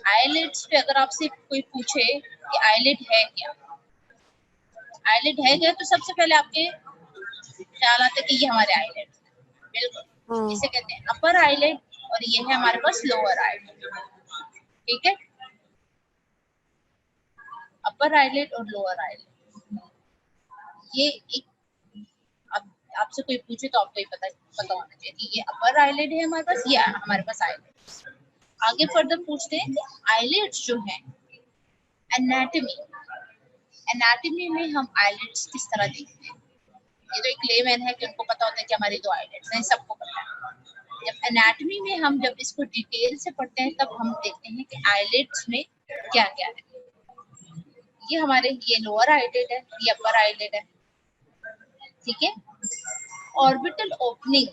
Eyelids पे अगर आपसे कोई पूछे कि आईलिड है क्या, आईलिड है क्या, तो सबसे पहले आपके ख्याल आता है कि ये हमारे आईलिड, बिल्कुल इसे कहते हैं अपर आईलिड, और ये है हमारे पास लोअर आईलिड। ठीक है, अपर आईलिड और लोअर आईलिड, ये एक, अब आपसे कोई पूछे तो आपको ये पता होना चाहिए कि ये अपर आईलिड है हमारे पास, ये हमारे पास आईलिड। आगे फर्दर पूछते हैं कि आईलिड्स जो है, एनाटॉमी, एनाटॉमी में हम आईलिड्स किस तरह देखते हैं। ये तो एक लेमैन है कि उनको पता होता है कि हमारी दो आईलिड्स हैं, सबको पता है। जब एनाटॉमी में हम जब इसको डिटेल से पढ़ते हैं तब हम देखते हैं कि आईलिड्स में क्या क्या है। ये हमारे, ये लोअर आईलिड है, ये अपर आईलिड है। ठीक है, ऑर्बिटल ओपनिंग,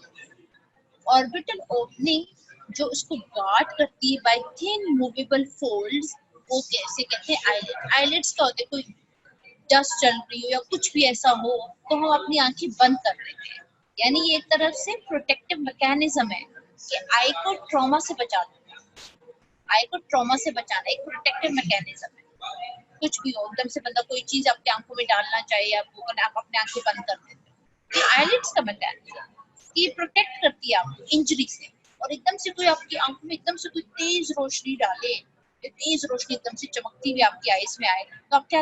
ऑर्बिटल ओपनिंग जो उसको गार्ड करती है बाय थिन मूवेबल फोल्ड्स, वो कैसे कहते हैं आईलिड। आईलिड्स क्या होते हैं, कोई डस्ट चल रही हो या कुछ भी ऐसा हो तो हम अपनी आंखें बंद कर देते हैं, यानी ये एक तरफ से प्रोटेक्टिव मैकेनिज्म है कि आई को ट्रॉमा से बचाना, आई को ट्रॉमा से बचाना एक प्रोटेक्टिव मैकेनिज्म है। कुछ भी हो, एकदम से बंदा कोई चीज आपकी आंखों में डालना चाहिए, आप अपने आंखें बंद कर देते हैं। ये आईलिड्स का मैकेनिज्म, ये प्रोटेक्ट करती है आपको इंजरी से। और एकदम से कोई आपकी आंखों में एकदम से कोई तेज रोशनी डाले, तेज रोशनी एकदम से चमकती हुई आपकी आईज में आए, तो आप क्या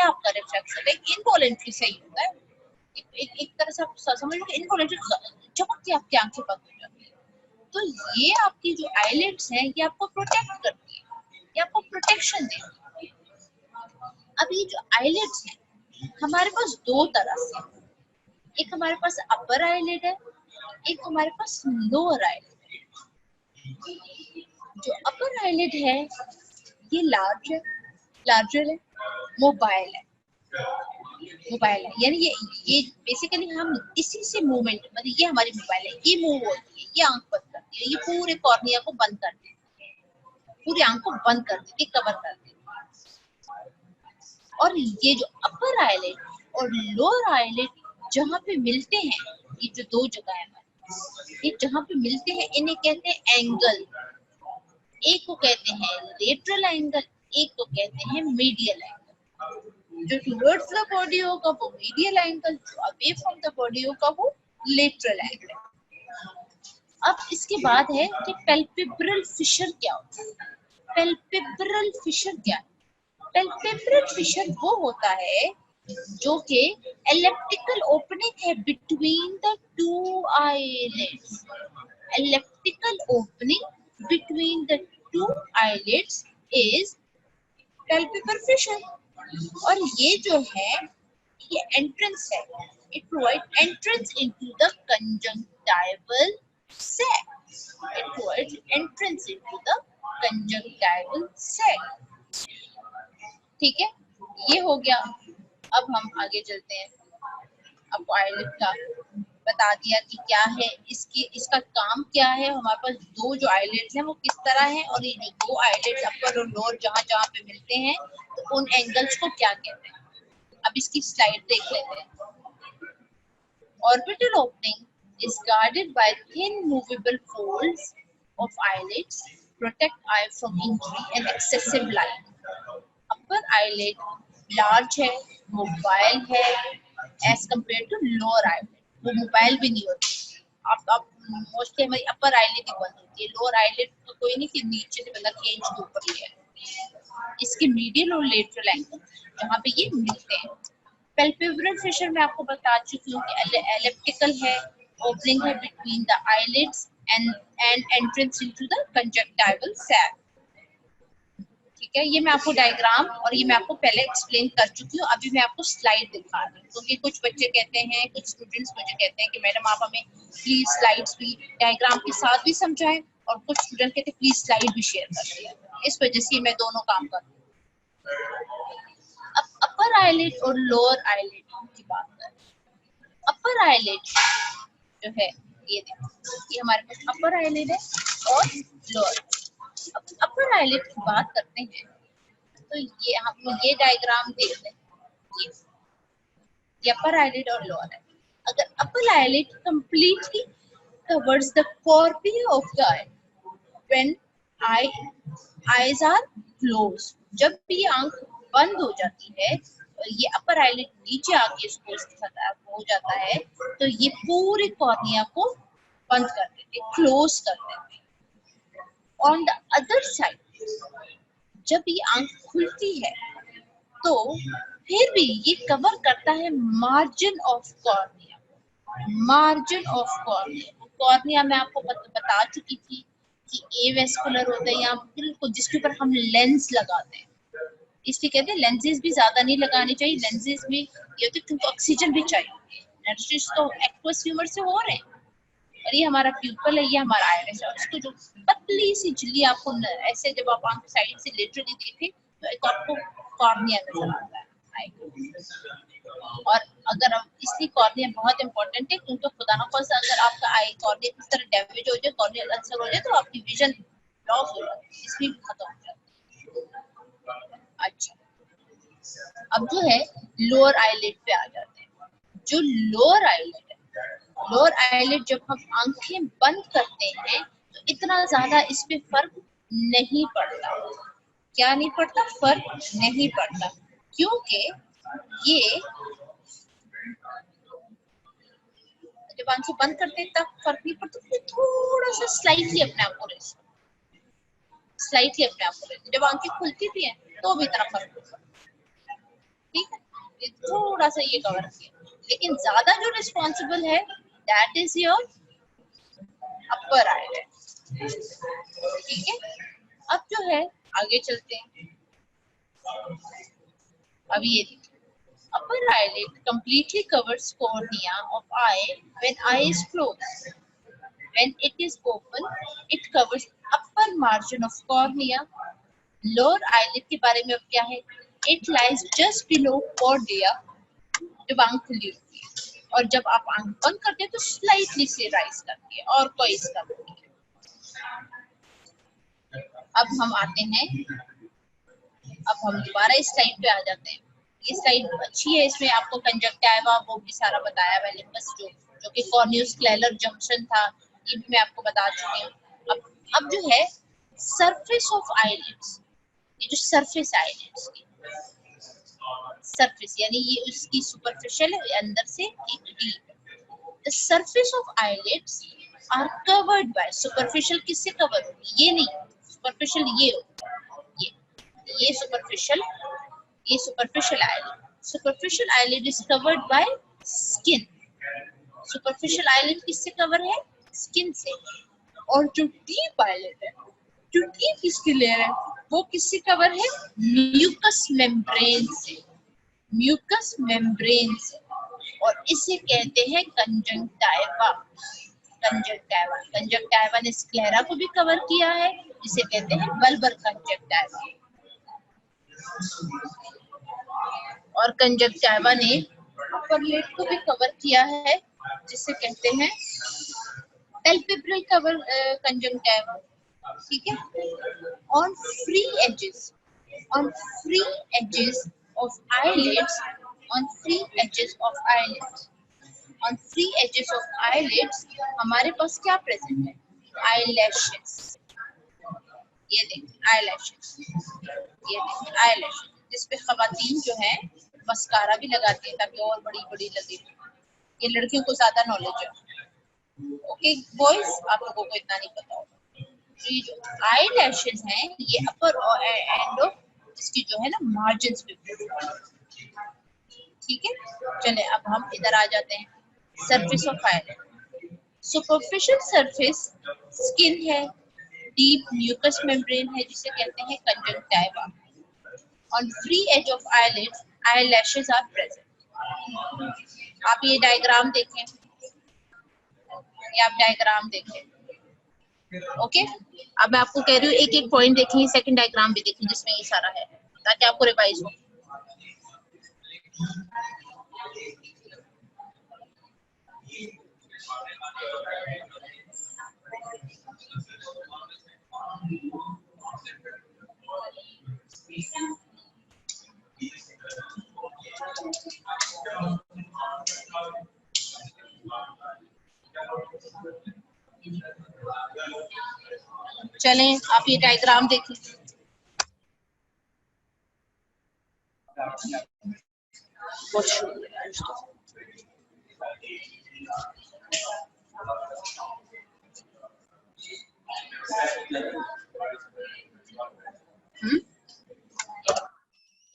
आपका रिफ्लेक्स है, इनवॉलेंट्री सही होता है। एक तरह से आप समझ लो इनवॉलेंट्री चमकती आपकी आंखें बंद हो जाती है। तो ये आपकी जो आईलिड्स हैं ये आपको प्रोटेक्ट करती है, ये आपको प्रोटेक्शन देती है। अब ये जो आईलिड्स हैं हमारे पास दो तरह से, एक हमारे पास अपर आईलिड है, एक हमारे पास लोअर आईलिड है। जो अपर आईलिड है ये लार्ज है, लार्जर है, मोबाइल है, मोबाइल है, यानी ये बेसिकली हम इसी से मूवमेंट, मतलब ये हमारी मोबाइल है, ये मूव होती है, ये आंख बंद करती है, ये पूरे कॉर्निया को बंद कर देती है, पूरी आंख को बंद कर देती है, कवर कर देती है। और ये जो अपर आईलिड और लोअर आईलिड जहाँ पे मिलते हैं, ये जो दो जगह है ये जहाँ पे मिलते हैं इन्हें कहते हैं एंगल। एक को कहते हैं लेटरल एंगल, एक को कहते हैं मीडियल एंगल। जो टुवर्ड्स द बॉडी होगा वो मीडियल एंगल, जो अवे फ्रॉम द बॉडी होगा वो लेटरल एंगल। अब इसके बाद है कि पैल्पेब्रल फिशर क्या होता है। पैल्पेब्रल फिशर क्या है? पैल्पेब्रल फिशर वो होता है जो कि एलिप्टिकल ओपनिंग है between the two eyelids, elliptical opening between the two eyelids is palpebral fissure. और ये जो है ये एंट्रेंस है, it provide entrance into the conjunctival sac, it provides entrance into the conjunctival sac। ठीक है, ये हो गया। अब हम आगे चलते हैं, आपको आईलिड का बता दिया कि क्या है, इसका काम क्या है। हमारे पास दो जो आईलिड्स हैं वो किस तरह हैं, और ये जो दो आईलिड्स अपर और लोअर जहाँ जहाँ पे मिलते हैं तो उन एंगल्स को क्या कहते हैं। अब इसकी स्लाइड देख लेते हैं। Orbital opening is guarded by thin movable folds of eyelids, protect eye from injury and excessive light. Upper eyelid large है, mobile है, as compared to lower eyelid. वो मोबाइल भी नहीं होती। आप मोस्टली हमारी अपर आईलिड ही बंद होती है, लोअर आईलिड तो कोई नहीं कि नीचे से मतलब कि इंच के ऊपर ही है। इसके मीडियल और लेटरल एंगल जहाँ पे ये मिलते हैं। पैल्पेब्रल फिशर मैं आपको बता चुकी हूँ कि एलिप्टिकल है, ओपनिंग है between the eyelids and entrance into the conjunctival sac. ठीक है, ये मैं आपको डायग्राम और ये मैं आपको पहले एक्सप्लेन कर चुकी हूँ। अभी मैं आपको स्लाइड दिखा रही हूँ क्योंकि कुछ बच्चे कहते हैं, कुछ स्टूडेंट्स मुझे कहते हैं कि मैडम आप हमें प्लीज स्लाइड्स भी डायग्राम के साथ भी समझाएं, और कुछ स्टूडेंट कहते हैं प्लीज स्लाइड भी शेयर करिए। इस वजह से मैं दोनों काम कर रही हूँ। अब अपर आईलिड और लोअर आईलिड की बात करें। अपर आईलिड जो है ये देखो, ये हमारे पास अपर आईलिड है और लोअर। अपर आईलिड की बात करते हैं तो ये हम ये डायग्राम देख लें, ये अपर आईलिड और लोअर है। अगर upper eyelid completely covers the cornea of the eye when eye eyes are close. जब ये आंख बंद हो जाती है, ये अपर आईलिड नीचे आके इसको हो जाता है, तो ये पूरी कॉर्निया को बंद कर देते, क्लोज कर देते। ऑन द अदर साइड, जब ये आंख खुलती है तो फिर भी ये कवर करता है margin of cornea. Margin of cornea, cornea मैं आपको बता चुकी थी कि एवेस्कुलर होता है यहाँ बिल्कुल, जिसके ऊपर हम लेंस लगाते हैं। इसलिए कहते हैं लेंसेज भी ज्यादा नहीं लगाने चाहिए। लेंसेज भी ये होते क्योंकि ऑक्सीजन भी चाहिए। नर्सिस तो एक्वस ह्यूमर से हो रहे हैं, और ये हमारा प्यूपल है, ये हमारा आयरिस है। उसको जो पतली सी झिल्ली आपको ऐसे जब आप आंख साइड से लिटरली देखें तो एक आपको कॉर्निया नजर आता है। और अगर हम, इसलिए कॉर्निया बहुत इंपॉर्टेंट है, क्योंकि खुदा ना खास्ता अगर आपका आई कॉर्निया किस तरह डैमेज हो जाए, कॉर्नियल अल्सर हो जाए, तो आपकी विजन लॉस हो जाती है, इसलिए खत्म हो जाती है। अच्छा, अब जो है लोअर आईलिड पे आ जाते हैं। जो लोअर आईलिड है, लोअर आईलिड जब हम आंखें बंद करते हैं तो इतना ज्यादा इस पे फर्क नहीं पड़ता। क्या नहीं पड़ता? फर्क नहीं पड़ता, क्योंकि ये जब आंखें बंद करते हैं तब फर्क नहीं पड़ता, फिर थोड़ा सा स्लाइटली अपने आप को रेस्ट, स्लाइटली अपने आप को रेस्ट। जब आंखें खुलती भी हैं तो भी इतना फर्क नहीं पड़ता। ठीक है, थोड़ा सा ये कवर किया, लेकिन ज्यादा जो रिस्पॉन्सिबल है that is your upper eyelid. ठीक है, अब जो है आगे चलते हैं। अब ये देखिए, upper eyelid completely covers cornea of eye when eye is closed. When it is open, it covers upper margin of cornea. Lower eyelid के बारे में अब क्या है? It lies just below cornea जब आंख खुली होती है, और जब आप आंख बंद करते हैं तो स्लाइटली से राइज करती है, और कोई इसका नहीं है। अब हम आते हैं, अब हम दोबारा इस स्लाइड पे आ जाते हैं। ये स्लाइड अच्छी है, इसमें आपको कंजक्टिवा वो भी सारा बताया है, लिम्बस जो कि कॉर्नियोस्क्लेरल जंक्शन था, ये भी मैं आपको बता चुकी हूँ। अब जो है सरफेस ऑफ आईलिड्स, ये जो सरफेस आईलिड्स की सरफेस, यानी ये उसकी सुपरफिशियल है, अंदर से एक deep. The surface of eyelids are covered by, superficial किससे कवर होगी? ये नहीं, सुपरफिशियल ये होगी, ये सुपरफिशियल, ये superficial eyelid. Superficial eyelid is covered by skin. Superficial eyelid किससे कवर है? स्किन से। और जो डीप आईलिड है, जो डीप इसकी लेयर है, वो किससे कवर है? म्यूकस मेम्ब्रेन से। म्यूकस मेम्ब्रेन से, और इसे कहते हैं कंजंक्टिवा। कंजंक्टिवा, कंजंक्टिवा ने स्क्लेरा को भी कवर किया है, इसे कहते हैं बल्बर कंजंक्टिवा। और कंजंक्टिवा ने अपर लिड को भी कवर किया है, जिसे कहते हैं पैल्पेब्रल कवर कंजंक्टिवा। ठीक है, on free edges, on free edges of eyelids, on free edges of eyelids, on free edges of eyelids हमारे पास क्या प्रेजेंट है? eyelashes। ये देखिए eyelashes, ये देखिए eyelashes, जिसपे खवातीन जो है मस्कारा भी लगाती है ताकि और बड़ी बड़ी लगे। ये लड़कियों को ज्यादा नॉलेज है, ओके बॉयज आप लोगों को इतना नहीं पता होगा। ये जो eyelashes हैं ये अपर एंड ऑफ इसकी जो है ना मार्जिन पे। ठीक है, चले अब हम इधर आ जाते हैं। Surface of eyelid, superficial surface skin है, डीप म्यूकस मेम्ब्रेन है जिसे कहते हैं conjunctiva. On free edge of eyelid eyelashes are present. आप ये डायग्राम देखें, ये आप डायग्राम देखें, ओके। अब मैं आपको कह रही हूँ एक एक पॉइंट देखें, सेकंड डायग्राम भी देखें जिसमें ये सारा है, ताकि आपको रिवाइज हो। चलें, आप ये डायग्राम देखें।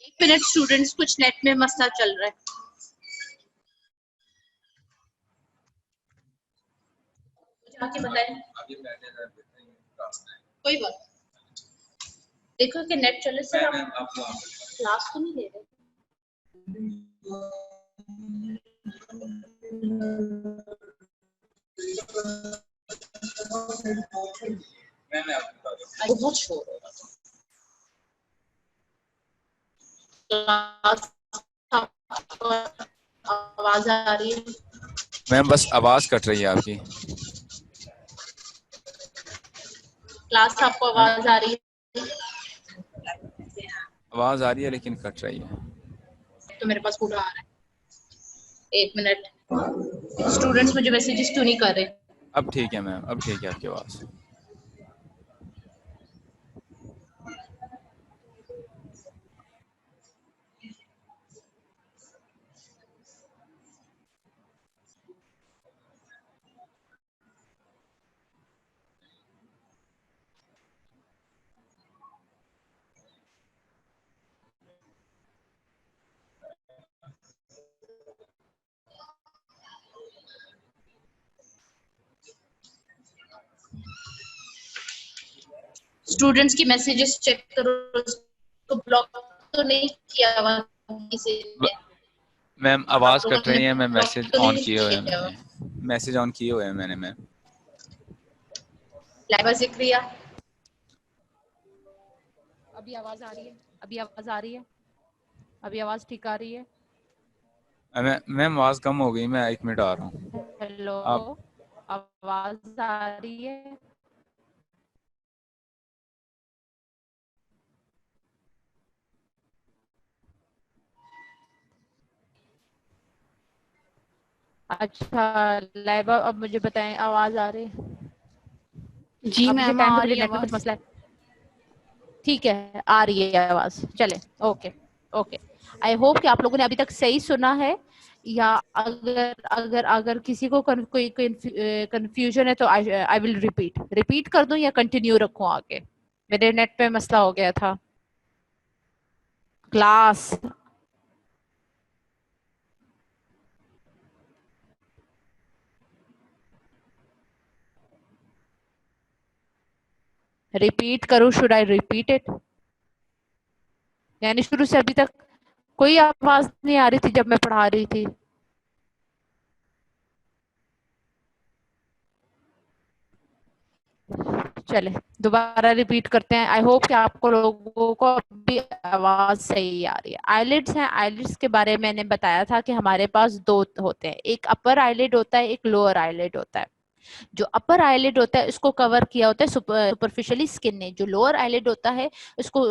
एक मिनट स्टूडेंट्स, कुछ नेट में मसला चल रहा है। जाके बताएं। कोई बात, देखो कि नेट चले से आप क्लास तो नहीं ले रहे। बहुत शोर हो रहा था। आवाज आ रही है मैम? बस आवाज कट रही है आपकी। क्लास, आपको आवाज आ रही है? आवाज आ रही है लेकिन कट रही है। तो मेरे पास पूरा आ रहा है। एक मिनट, स्टूडेंट्स मुझे मैसेजेस क्यों नहीं कर रहे? अब ठीक है मैम, अब ठीक है आपकी आवाज। स्टूडेंट्स की मैसेजेस चेक करो, उसको ब्लॉक तो नहीं किया हुआ किसी ने? मैम आवाज कट रही है। मैं ब्लॉक मैसेज तो ऑन नहीं किए हुए हैं, किया? मैंने मैसेज ऑन किए हुए हैं मैंने मैम। लाइबा जिक्रिया, अभी आवाज आ रही है? अभी आवाज आ रही है? अभी आवाज ठीक आ रही है? मैम आवाज कम हो गई, मैं 1 मिनट आ रहा हूँ। हेलो, आप आवाज आ रही है? अच्छा लाइबा, अब मुझे बताएं, आवाज आ रही है? जी अब मुझे मैम टाइम आ दो, रही मेरे है नेट में कुछ आवाज। मसला है। ठीक है, आ रही है आवाज, चले। ओके ओके, आई होप कि आप लोगों ने अभी तक सही सुना है, या अगर अगर अगर किसी को कोई कंफ्यूजन है तो आई विल रिपीट कर दूं या कंटिन्यू रखूं आगे? मेरे नेट पे मसला हो गया था। क्लास, रिपीट करूं? Should I repeat it? यानी शुरू से अभी तक कोई आवाज नहीं आ रही थी जब मैं पढ़ा रही थी? चले दोबारा रिपीट करते हैं। आई होप कि आपको लोगों को अभी आवाज सही आ रही है। आईलिड्स हैं, आईलिड्स के बारे में मैंने बताया था कि हमारे पास दो होते हैं, एक अपर आईलिड होता है, एक लोअर आईलिड होता है। जो अपर आईलिड होता है उसको कवर किया होता है सुपरफिशियली स्किन ने, जो लोअर आईलिड होता है उसको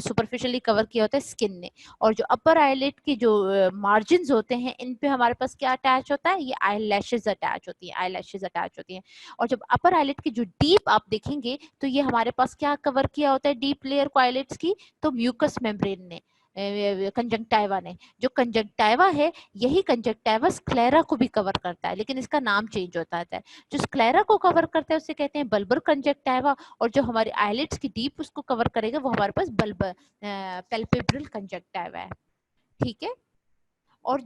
सुपरफिशियली कवर किया होता है स्किन ने। और जो अपर आईलिड की जो मार्जिन्स होते हैं, इन पे हमारे पास क्या अटैच होता है? ये आई लैशेज अटैच होती है, आई लैशेज अटैच होती हैं। और जब अपर आईलिड की जो डीप आप देखेंगे तो ये हमारे पास क्या कवर किया होता है डीप लेयर को आईलिड्स की? तो म्यूकस मेम्ब्रेन ने, कंजंक्टाइवा ने। जो कंजंक्टाइवा है, यही कंजंक्टाइवा स्क्लेरा को भी कवर करता है, लेकिन इसका नाम चेंज होता है। जो स्क्लेरा को कवर करता है उसे कहते हैं बल्बर कंजंक्टाइवा, और जो हमारे आईलिड्स की डीप उसको कवर करेगा वो हमारे पास बल्बर पैल्पेब्रल कंजंक्टाइवा है। ठीक है। और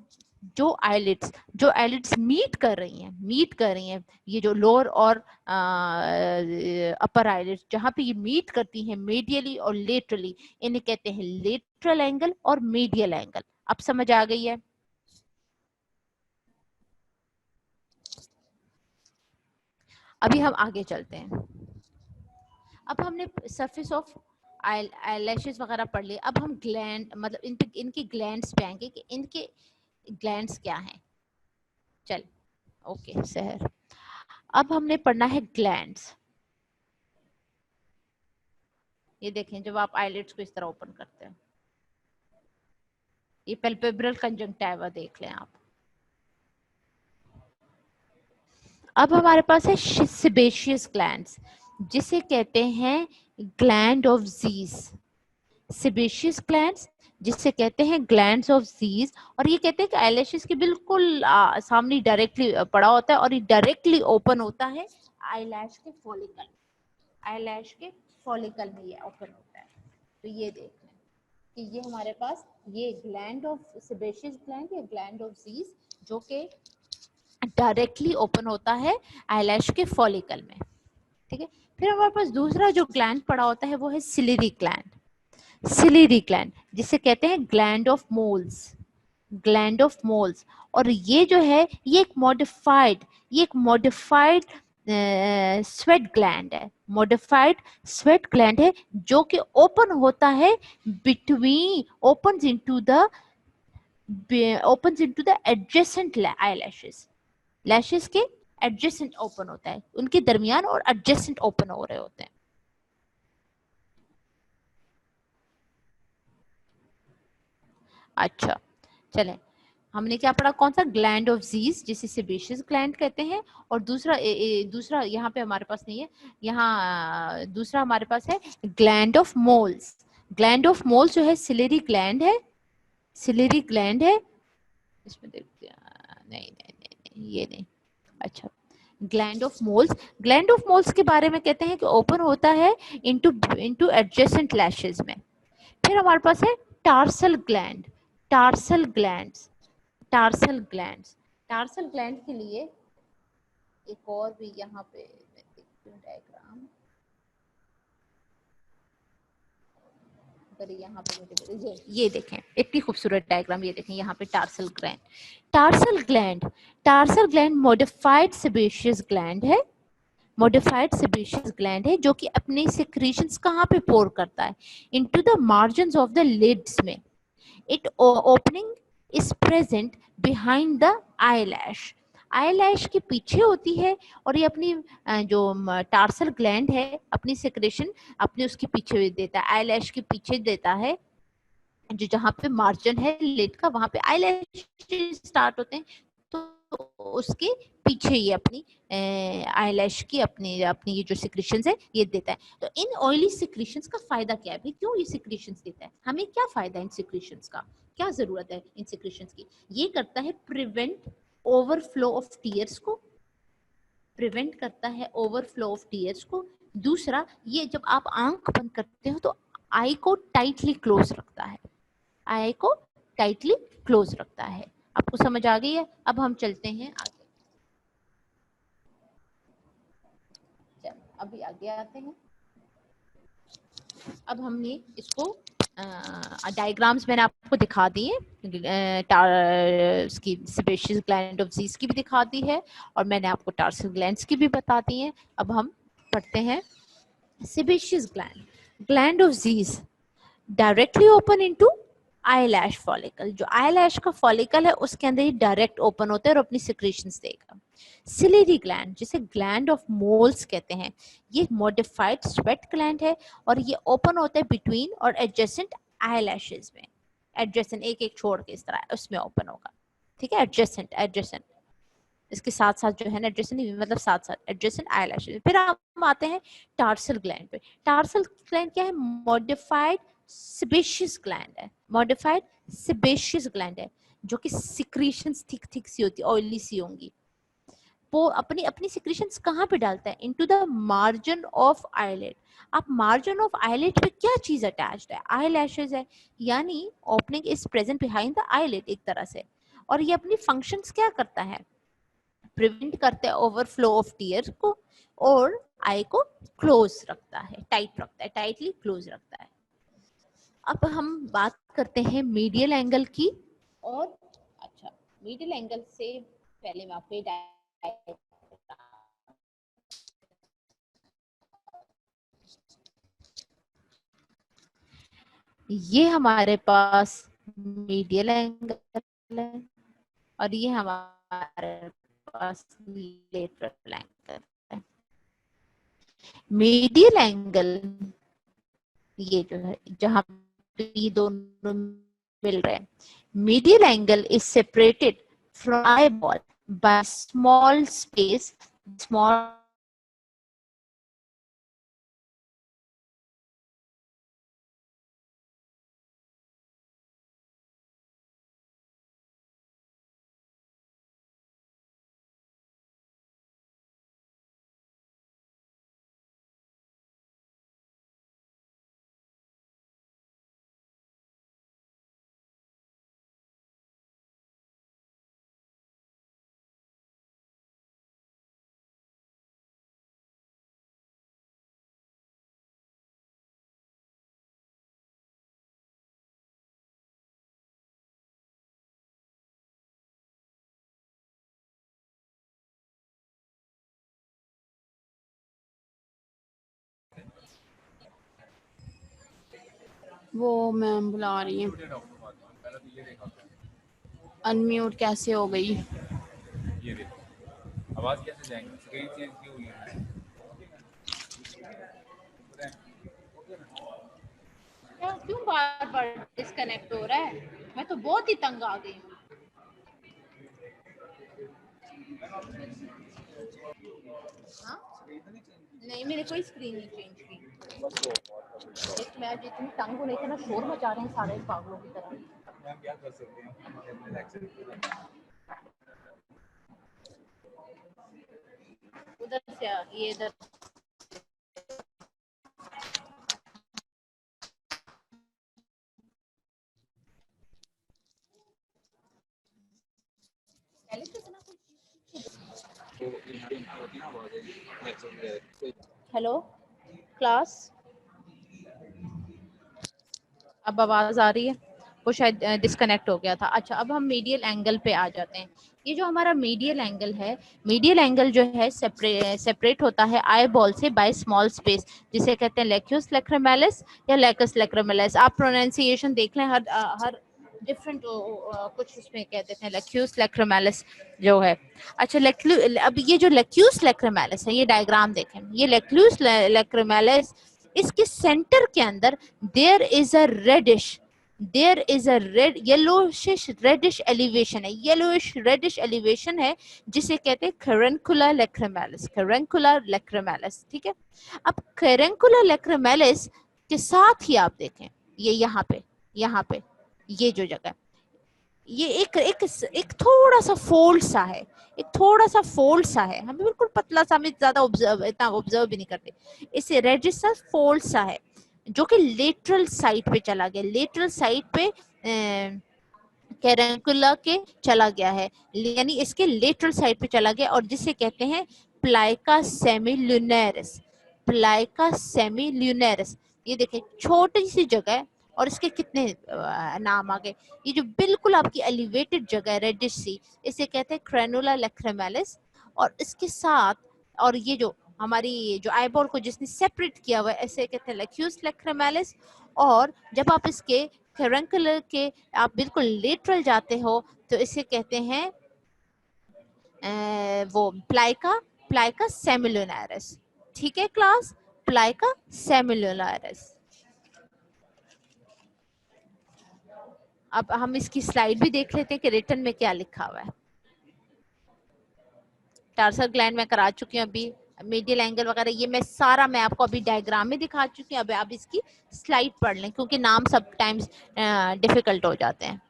जो आईलिड्स मीट कर रही हैं, ये जो लोअर और अपर आईलिड्स जहां पे ये मीट करती हैं मेडियली और लेटरली, इन्हें कहते हैं लेटरल एंगल और मीडियल एंगल। अब समझ आ गई है? अभी हम आगे चलते हैं। अब हमने सरफेस ऑफ आईलैशेस वगैरह पढ़ लिए। अब हम ग्लैंड, मतलब इनकी ग्लैंड्स पे आएंगे कि इनके ग्लैंड्स क्या हैं। चल ओके सहर, अब हमने पढ़ना है ग्लैंड्स। ये देखें, जब आप आईलिड्स को इस तरह ओपन करते हैं, ये पैल्पेब्रल कंजंक्टिवा देख लें आप। अब हमारे पास है सेबेशियस ग्लैंड्स। जिसे कहते हैं gland of Zeiss, sebaceous glands जिसे कहते हैं ग्लैंड्स ऑफ ज़ीस। और ये कहते हैं कि आईलैशेस के बिल्कुल सामने डायरेक्टली पड़ा होता है और ये डायरेक्टली ओपन होता है आईलैश के फॉलिकल, आईलैश के फॉलिकल में ये ओपन होता है। तो ये देख लें कि ये हमारे पास ये ग्लैंड ऑफ सेबेशियस ग्लैंड या ग्लैंड ऑफ ज़ीस जो कि डायरेक्टली ओपन होता है आईलैश के फॉलिकल में, ठीक है। फिर हमारे पास दूसरा जो ग्लैंड पड़ा होता है वो है सिलियरी ग्लैंड, सिलियरी ग्लैंड जिसे कहते हैं gland of moles, gland of moles. और ये जो है ये एक मॉडिफाइड स्वेट ग्लैंड है, मॉडिफाइड स्वेट ग्लैंड है जो कि ओपन होता है between, opens into the adjacent eyelashes, lashes के एडजेसेंट ओपन होता है, उनके दरमियान और एडजेसेंट ओपन हो रहे होते हैं। अच्छा चलें, हमने क्या पढ़ा, कौन सा, ग्लैंड ऑफ ज़ीस जिसे सेबेशियस ग्लैंड कहते हैं। और दूसरा दूसरा यहाँ पे हमारे पास नहीं है, यहाँ दूसरा हमारे पास है gland of moles. Gland of moles जो है सिलियरी ग्लैंड है, सिलियरी ग्लैंड है। इसमें देखते हैं, नहीं ये नहीं। अच्छा, gland of moles, gland of moles के बारे में कहते हैं कि ओपन होता है इनटू एडजेसेंट लैशेस में। फिर हमारे पास है tarsal gland, tarsal glands, tarsal glands, tarsal gland के लिए एक और भी यहाँ पे डायग्राम, अगर यहाँ पे ये देखें इतनी खूबसूरत डायग्राम, ये देखें यहाँ पे tarsal gland, tarsal gland, tarsal gland modified sebaceous gland है, मॉडिफाइड सेबेशियस ग्लैंड है जो कि अपने सिक्रीशंस कहाँ पे पोर करता है, into the margins of the lids में। It opening is present behind the eyelash, eyelash के पीछे होती है। और ये अपनी जो टार्सल ग्लैंड है अपनी सिक्रेशन अपने उसके पीछे देता है, आईलैश के पीछे देता है, जो जहाँ पे मार्जिन है लिड का वहां पे आईलैश स्टार्ट होते हैं, तो उसके पीछे ये अपनी आईलैश की अपनी अपनी ये जो सिक्रीशंस है ये देता है। तो इन ऑयली सिक्रीशंस का फायदा क्या है भाई, क्यों ये सिक्रीशंस देता है, हमें क्या फायदा है इन सिक्रीशंस का, क्या जरूरत है इन सिक्रीशंस की। ये करता है प्रिवेंट ओवरफ्लो ऑफ टीयर्स को, प्रिवेंट करता है ओवरफ्लो ऑफ टीयर्स को। दूसरा, ये जब आप आंख बंद करते हो तो आई को टाइटली क्लोज रखता है, आई को टाइटली क्लोज रखता है। आपको समझ आ गई है। अब हम चलते हैं आगे, अभी आगे आते हैं। अब हमने इसको डायग्राम्स मैंने आपको दिखा दी है, इसकी सेबेशियस ग्लैंड ऑफ ज़ीस की भी दिखा दी है और मैंने आपको टार्सल ग्लैंड्स की भी बता दी है। अब हम पढ़ते हैं sebaceous gland, gland of Zeiss directly open into eyelash follicle, जो आईलैश का फॉलिकल है उसके अंदर ही डायरेक्ट ओपन होता है और अपनी सिक्रीशंस देगा। सिलियरी ग्लैंड जिसे ग्लैंड ऑफ मोल्स कहते हैं, ये मॉडिफाइड स्वेट ग्लैंड है और ये ओपन होता है बिटवीन और एडजेसेंट आईलैशेस में, एडजेसेंट एक एक छोड़ के इस तरह उसमें ओपन होगा, ठीक है, एडजेसेंट, एडजेसेंट इसके साथ साथ जो है ना एडजेसेंट मतलब साथ साथ एडजेसेंट आईलैशेस। फिर हम आते हैं टार्सल ग्लैंड पे। टार्सल ग्लैंड क्या है, मॉडिफाइड सेबेशियस ग्लैंड है, मॉडिफाइड सेबेशियस ग्लैंड है जो कि सिक्रीशंस थिक थिक सी होती है, ऑयली सी होंगी। वो अपनी अपनी सिक्रीशंस कहाँ पे डालता है, into the margin of eyelid. आप मार्जिन ऑफ आईलिड पे क्या चीज अटैच्ड है, आईलैशेस है, यानी opening is present behind the eyelid एक तरह से। और ये अपनी फंक्शंस क्या करता है, प्रिवेंट करता है ओवरफ्लो ऑफ टीयर को और आई को क्लोज रखता है, टाइट रखता है, टाइटली क्लोज रखता है। अब हम बात करते हैं मीडियल एंगल की। और अच्छा, मीडियल एंगल से पहले मैं आपको ये हमारे पास मीडियल एंगल है और ये हमारे पास लेटरल एंगल है। मीडियल एंगल ये जो है जहां पे ये दोनों मिल रहे हैं, medial angle is separated from eyeball by small space, small वो मैम बुला रही है। अनम्यूट कैसे हो गई? ये देखो आवाज कैसे जाएंगी, स्क्रीन चेंज की हुई है। क्यों बार बार डिस्कनेक्ट हो रहा है? मैं तो बहुत ही तंग आ गई हूँ। हाँ? नहीं, मैंने कोई स्क्रीन नहीं चेंज की। एक मैं जितनी तंग हूँ, लेकिन ना शोर मचा रहे हैं सारे पागलों की तरह। हम क्या कर सकते हैं, उधर से ये इधर पहले तो इतना हेलो क्लास, अब आवाज आ रही है? वो शायद डिस्कनेक्ट हो गया था। अच्छा, अब हम मीडियल एंगल पे आ जाते हैं। ये जो हमारा मीडियल एंगल है, मीडियल एंगल जो है सेपरेट होता है आई बॉल से बाय स्मॉल स्पेस, जिसे कहते हैं लेक्यूस लैक्रिमैलिस या लेकस लैक्रिमैलिस। आप प्रोनाउंसिएशन देख लें, हर डिफरेंट कुछ उसमें कह देते हैं लेक्यूस लैक्रिमैलिस जो है। अच्छा, अब ये जो लेक्यूस लैक्रिमैलिस है, ये डायग्राम देखें, ये लेक्यूस लैक्रिमैलिस, इसके सेंटर के अंदर there is a reddish red yellowish reddish elevation है, येलोइश रेडिश एलिवेशन है, जिसे कहते हैं कैरेंकुलर लैक्रिमैलिस। ठीक है, अब कैरेंकुलर लैक्रिमैलिस के साथ ही आप देखें, ये यहाँ पे ये जो जगह, ये एक थोड़ा सा फोल्ड सा है, हमें बिल्कुल पतला सा, हमें ज्यादा ऑब्जर्व भी नहीं करते, इसे रेडिश सा फोल्ड सा है, जो कि लेटरल साइड पे चला गया, लेटरल साइड पे कैरेंकुला के चला गया है, यानी इसके लेटरल साइड पे चला गया, और जिसे कहते हैं प्लाइका सेमिल्यूनेरिस। ये देखिए छोटी सी जगह है, और इसके कितने नाम आ गए। ये जो बिल्कुल आपकी एलिवेटेड जगह है रेडिश सी, इसे कहते हैं क्रेनुला लैक्रिमैलिस, और इसके साथ, और ये जो हमारी जो आईबॉल को जिसने सेपरेट किया हुआ है, ऐसे कहते हैं लेक्यूस लैक्रिमैलिस। और जब आप इसके कैरेंकुलर के आप बिल्कुल लेटरल जाते हो, तो इसे कहते हैं वो प्लाइका सेमिल्यूनारिस। ठीक है क्लास, प्लाइका सेमिल्यूनारिस। अब हम इसकी स्लाइड भी देख लेते हैं कि रिटर्न में क्या लिखा हुआ है। टार्सल ग्लैंड में करा चुकी हूँ अभी, मीडियल एंगल वगैरह ये मैं आपको अभी डायग्राम में दिखा चुकी हूँ। अब आप इसकी स्लाइड पढ़ लें, क्योंकि नाम सब टाइम्स डिफिकल्ट हो जाते हैं।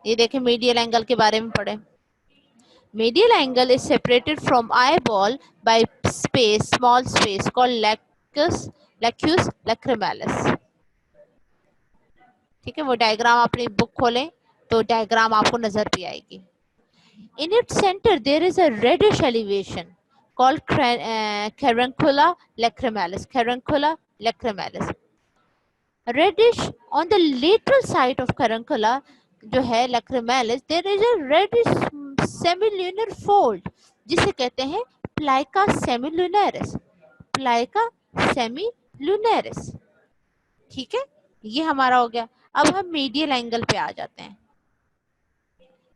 ये देखें, मीडियल एंगल के बारे में पढ़े। Medial angle is separated from eyeball by small space called lacus lacrimalis. ठीक है, वो डायग्राम अपनी बुक खोलें तो डायग्राम आपको नजर भी आएगी। In its center there is a reddish elevation called caruncula lacrimalis. Reddish on the lateral side of caruncula जो है lacrimalis, there is a reddish semilunar fold, जिसे कहते हैं प्लाइका सेमिलुनरिस। ठीक है, ये हमारा हो गया। अब हम मीडियल एंगल पे आ जाते हैं,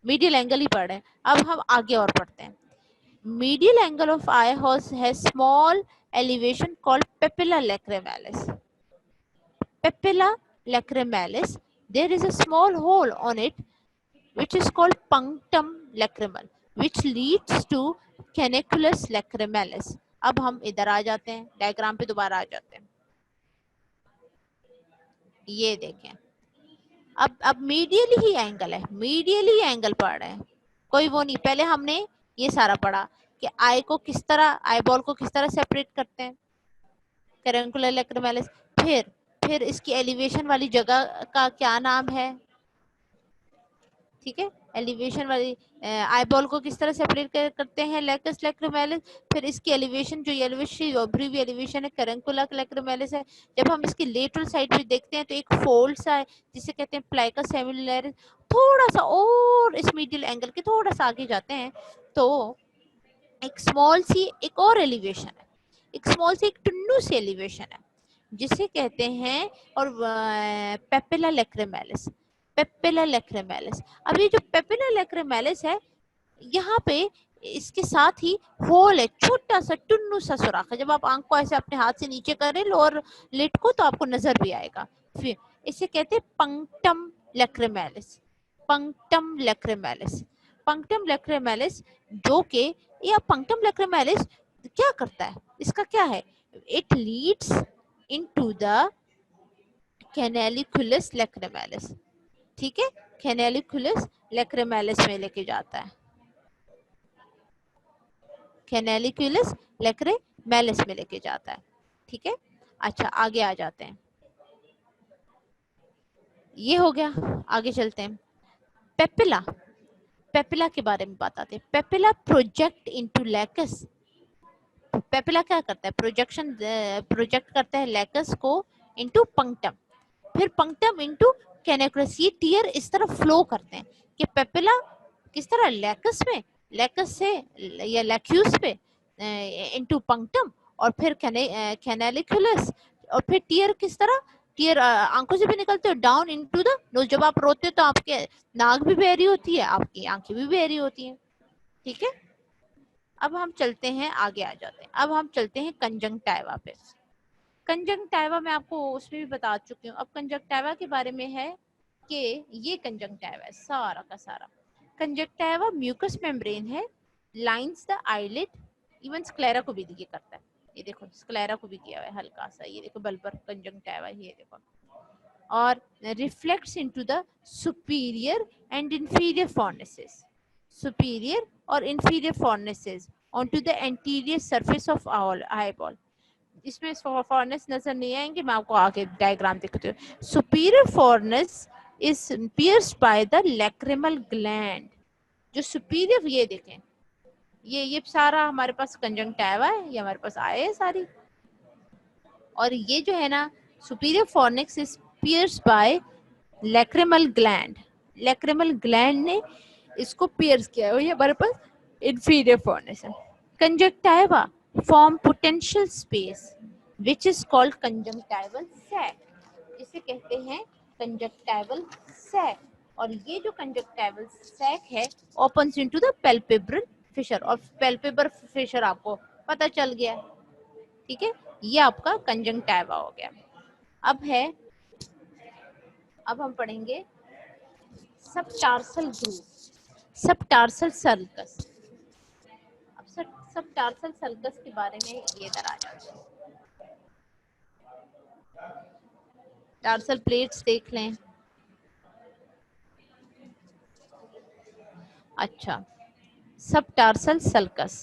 मीडियल एंगल ही पढ़ रहे हैं, अब हम आगे और पढ़ते हैं। Medial angle of I has small elevation called papilla lacrimalis. There is a small hole on it which is called punctum lacrimal, which leads to canaculus lacrimalis. अब हम इधर आ जाते हैं, डायग्राम पे दोबारा आ जाते हैं। ये देखें, अब मीडियली एंगल पढ़ रहे हैं, कोई वो नहीं। पहले हमने ये सारा पढ़ा कि आई बॉल को किस तरह सेपरेट करते हैं, कैरेंकुलर लैक्रिमैलिस। फिर इसकी एलिवेशन वाली जगह का क्या नाम है? ठीक है, एलिवेशन वाली आईबॉल को किस तरह सेपरेट करते हैं, लेकस लैक्रिमैलिस। फिर इसकी एलिवेशन जो एलिवेशन है कैरेंकुला लैक्रिमैलिस है। जब हम इसकी लेटरल साइड पे देखते हैं तो एक फोल्ड सा है जिसे कहते हैं प्लाइका सेमिलुनरिस। थोड़ा सा और इस मीडियल एंगल के थोड़ा सा आगे जाते हैं तो एक स्मॉल सी एक और एलिवेशन है, एक टुन्नू सी एलिवेशन है, जिसे कहते हैं, और पेपिला लैक्रिमैलिस, पेपिला लैक्रिमैलिस। अब ये जो पेपिला लैक्रिमैलिस है, यहाँ पे इसके साथ ही होल है, छोटा सा टुन्नू सा सुराख है। जब आप आंख को ऐसे अपने हाथ से नीचे करें लोअर लिड को, तो आपको नजर भी आएगा। फिर इसे कहते हैं पंक्टम लैक्रिमैलिस, पंक्टम लैक्रिमैलिस, पंक्टम लैक्रिमैलिस। जो कि यह पंक्टम लैक्रिमैलिस क्या करता है, इसका क्या है, it leads into the canaliculus lacrimalis. ठीक है, कैनालिकुलस लैक्रिमैलिस में लेके जाता है, कैनालिकुलस लैक्रिमैलिस में लेके जाता है। ठीक है, अच्छा आगे आ जाते हैं। ये हो गया, आगे चलते हैं। पेपिला, पेपिला के बारे में बताते हैं। Papilla project into Lucas. Papilla क्या करता है, प्रोजेक्शन, प्रोजेक्ट करता है लैकस को इनटू पंक्टम, फिर पंक्टम इनटू कैनालिकुलस। ये टीयर इस तरह फ्लो करते हैं कि पेपिला किस तरह लैकस में, लैकस से या लैक्यूस पे इनटू पंक्टम, और फिर कैनालिकुलस, और फिर टीयर किस तरह, टीयर आंखों से भी निकलते हो डाउन इनटू द नोज। जब आप रोते हो तो आपके नाक भी बहरी होती है, आपकी आंखें भी बहरी होती हैं। ठीक है, अब हम चलते हैं, आगे आ जाते हैं। अब हम चलते हैं कंजंक्टिवा पे। कंजंक्टिवा मैं आपको उसमें भी बता चुकी हूँ। अब कंजंक्टिवा के बारे में है कि ये कंजंक्टिवा है सारा का सारा। कंजंक्टिवा म्यूकस मेम्ब्रेन है, lines the eyelid, even sclera को भी ये करता है। ये देखो स्क्लेरा को भी किया हुआ है हल्का सा, ये देखो बल्बर कंजंक्टिवा, ये देखो। और reflects into the superior and inferior fornices, superior और inferior fornices onto the anterior surface of our eyeball। इसमें फॉर्नेस नजर नहीं आएंगे, मैं आपको आगे डायग्राम दिखाती हूँ। Superior fornix is pierced by the lacrimal gland. जो सुपीरियर, ये देखें, ये सारा हमारे पास कंजंक्टिवा है, ये हमारे पास आए है सारी। और ये जो है ना superior fornix is pierced by lacrimal gland, lacrimal gland ने इसको पियर्स किया है, और ये हमारे पास inferior furnace है। Conjunctiva form potential space which is called conjunctival sac। इसे कहते हैं conjunctival sac। और ये जो conjunctival sac है opens into the palpebral fissure, और palpebral fissure आपको पता चल गया। ठीक है, ये आपका conjunctiva हो गया। अब हम पढ़ेंगे subtarsal groove, subtarsal sulcus। सब टार्सल सल्कस के बारे में ये इधर आ जाते हैं। टार्सल प्लेट्स देख लें। अच्छा, सब टार्सल सल्कस,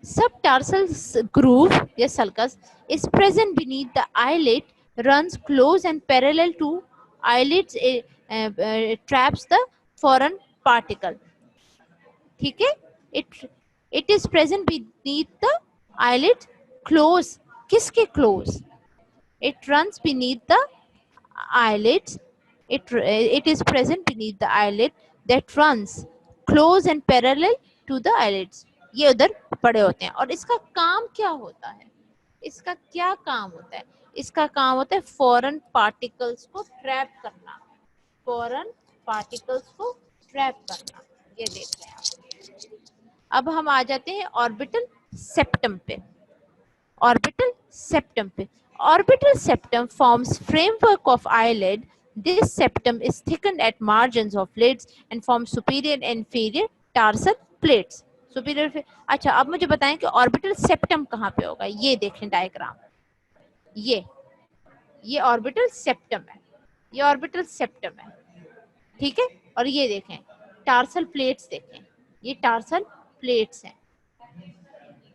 सब टार्सल ग्रूव या sulcus is present beneath the eyelid, runs close and parallel to eyelids, traps the foreign particle। ठीक है, it is present beneath the eyelid, close, किसके close, it runs beneath the eyelids, it is present beneath the eyelid that runs close and parallel to the eyelids। ये उधर पड़े होते हैं। और इसका काम क्या होता है, इसका क्या काम होता है, इसका काम होता है फॉरेन पार्टिकल्स को ट्रैप करना, फॉरेन पार्टिकल्स को ट्रैप करना। ये देख रहे हैं आप। अब हम आ जाते हैं ऑर्बिटल सेप्टम पे, ऑर्बिटल सेप्टम पे। Orbital septum forms framework of eyelid. This septum is thickened at margins of lids and form superior and inferior tarsal plates. Superior. अच्छा, अब मुझे बताएं कि ऑर्बिटल सेप्टम कहाँ पे होगा। ये देखें डायग्राम, ये ऑर्बिटल सेप्टम है, ये ऑर्बिटल सेप्टम है। ठीक है, और ये देखें टार्सल प्लेट्स, देखें ये टार्सल प्लेट्स हैं,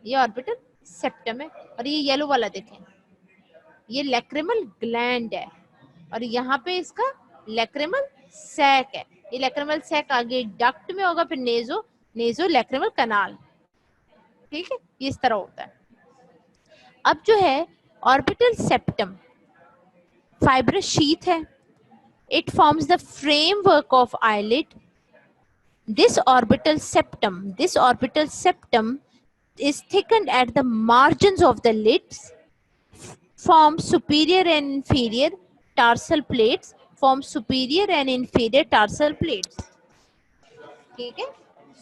ये ऑर्बिटल सेप्टम है। और ये येलो वाला देखें, ये लैक्रिमल ग्लैंड है, और यहाँ पे इसका लैक्रिमल सैक है। ये लैक्रिमल सैक आगे डक्ट में होगा, फिर नेजो लैक्रिमल कनाल। ठीक है, ये इस तरह होता है। अब जो है ऑर्बिटल सेप्टम फाइब्रस शीथ है, it forms the framework of eyelid. This orbital septum is thickened at the margins of the lids, form superior and inferior tarsal plates, form superior and inferior tarsal plates. ठीक है,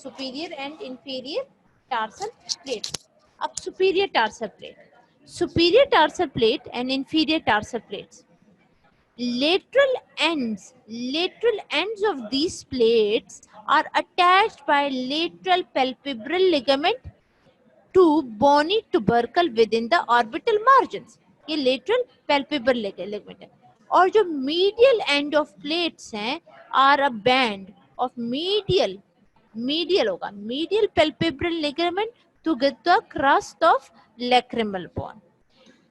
superior and inferior tarsal plates. अब superior tarsal plate and inferior tarsal plates. Lateral ends of these plates are attached by lateral palpebral ligament to bony tubercle within the orbital margins. ये lateral palpebral ligament है. और जो medial end of plates हैं are a band of medial होगा, medial palpebral ligament to get the crust of lacrimal bone.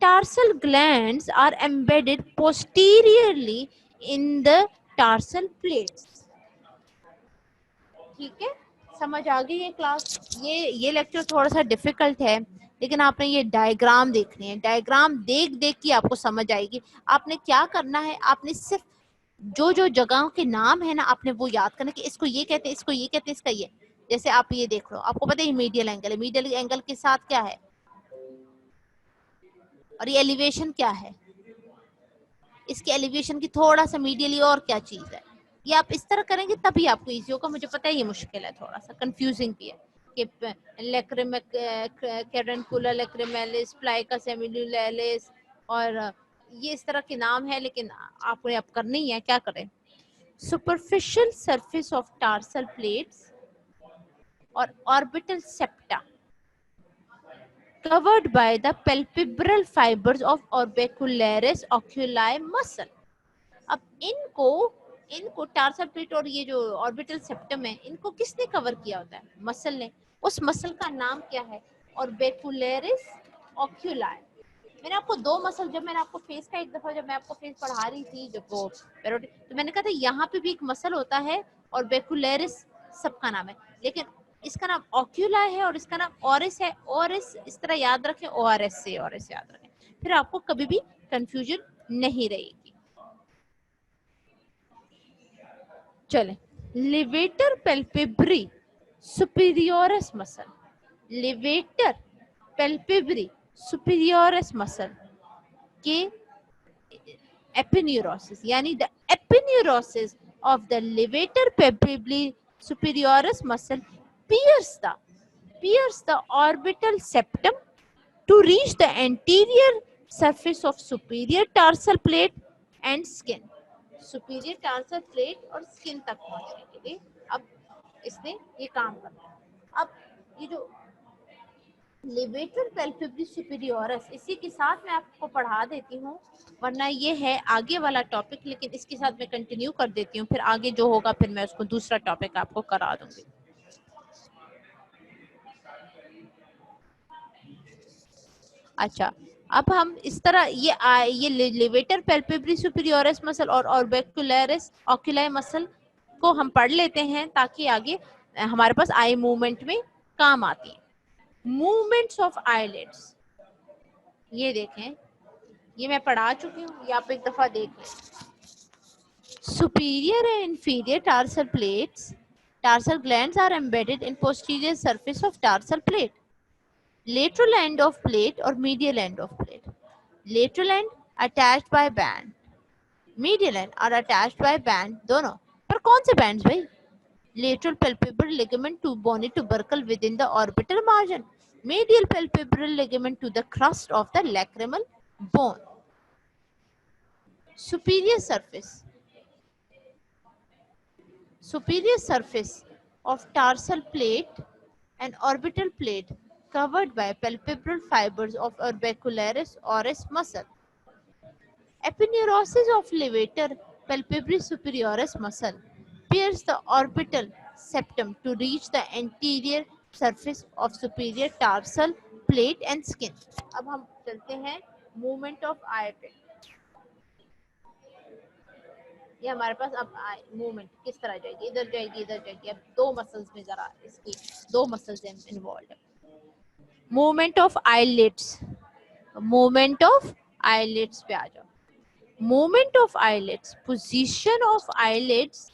Tarsal glands are embedded posteriorly in the tarsal plates. ठीक है, समझ आ गई ये क्लास. ये लेक्चर थोड़ा सा डिफिकल्ट है, लेकिन आपने ये डायग्राम देखनी है. डायग्राम देख देख के आपको समझ आएगी. आपने क्या करना है, आपने सिर्फ जो जो जगहों के नाम है ना, आपने वो याद करना कि इसको ये कहते हैं, इसको ये कहते हैं, इसका ये. जैसे आप ये देख लो, आपको पता है मीडियल एंगल है, मीडियल एंगल के साथ क्या है, और ये एलिवेशन क्या है, इसके एलिवेशन की थोड़ा सा मीडियली और क्या चीज है. ये आप इस तरह करेंगे तभी आपको इजी होगा. मुझे पता है ये मुश्किल है, थोड़ा सा कंफ्यूजिंग भी है कि लेक्रिमिक कैडेंकुलर लेक्रिमेलिस प्लाइका सेमिलुलैरिस और ये इस तरह के नाम है, लेकिन आपको अब करनी है. क्या करें, superficial surface of tarsal plates और orbital septa covered by the palpebral fibers of orbicularis oculi muscle. अब इनको टार्सल प्लेट और ये जो ऑर्बिटल सेप्टम है, इनको किसने कवर किया होता है, मसल ने. उस मसल का नाम क्या है, ऑर्बिकुलरिस ऑक्यूलाई. मैंने आपको दो मसल, जब मैंने आपको फेस का एक दफा जब मैं आपको फेस पढ़ा रही थी, जब वो तो मैंने कहा था यहाँ पे भी एक मसल होता है, ऑर्बिकुलरिस सबका नाम है, लेकिन इसका नाम ऑक्यूलाई है और इसका नाम ऑरिस है. ऑरिस इस तरह याद रखें, ओआरएस से ऑरिस याद रखें, फिर आपको कभी भी कंफ्यूजन नहीं रहेगी. चले, levator palpebrae superioris muscle. Levator palpebrae superioris muscle के एपिन्यूरोसिस, यानी the aponeurosis of the levator palpebrae superioris muscle pierce the orbital septum to reach the anterior surface of superior tarsal plate and skin. superior tarsal plate और skin तक पहुंचने के लिए अब इसने ये काम करना है. अब ये जो लेवेटर पैल्पेब्री सुपीरियोरस, इसी के साथ मैं आपको पढ़ा देती हूँ, वरना ये है आगे वाला टॉपिक, लेकिन इसके साथ मैं कंटिन्यू कर देती हूँ. फिर आगे जो होगा फिर मैं उसको दूसरा टॉपिक आपको करा दूंगी. अच्छा, अब हम इस तरह ये लेवेटर पैल्पेब्री सुपीरियोरस मसल और ऑर्बिकुलरिस ऑक्यूलाई मसल को हम पढ़ लेते हैं, ताकि आगे हमारे पास आई मूवमेंट में काम आती है. मूवमेंट्स ऑफ आईलिड्स, ये देखें, ये मैं पढ़ा चुकी हूँ, ये आप एक दफा देख लें. Superior and inferior tarsal plates, tarsal glands are embedded in posterior surface of tarsal plate. Lateral end of plate or medial end of plate. Lateral end attached by band, medial end are attached by band. दोनों पर कौन से bands भाई? Lateral palpebral ligament to bony tubercle within the orbital margin. Medial palpebral ligament to the crust of the lacrimal bone. Superior surface of tarsal plate and orbital plate covered by palpebral fibers of orbicularis oris muscle. Epineurosis of levator palpebris superioris muscle pierce the orbital septum to reach the anterior surface of superior tarsal plate and skin. अब हम चलते हैं movement of eye पे. ये हमारे पास अब movement किस तरह जाएगी, इधर जाएगी, इधर जाएगी. अब दो मसल्स में जरा इसकी दो मसल्स इन्वॉल्व है. Movement of eyelids, movement of eyelids पे आ जाओ. Movement of eyelids, position of eyelids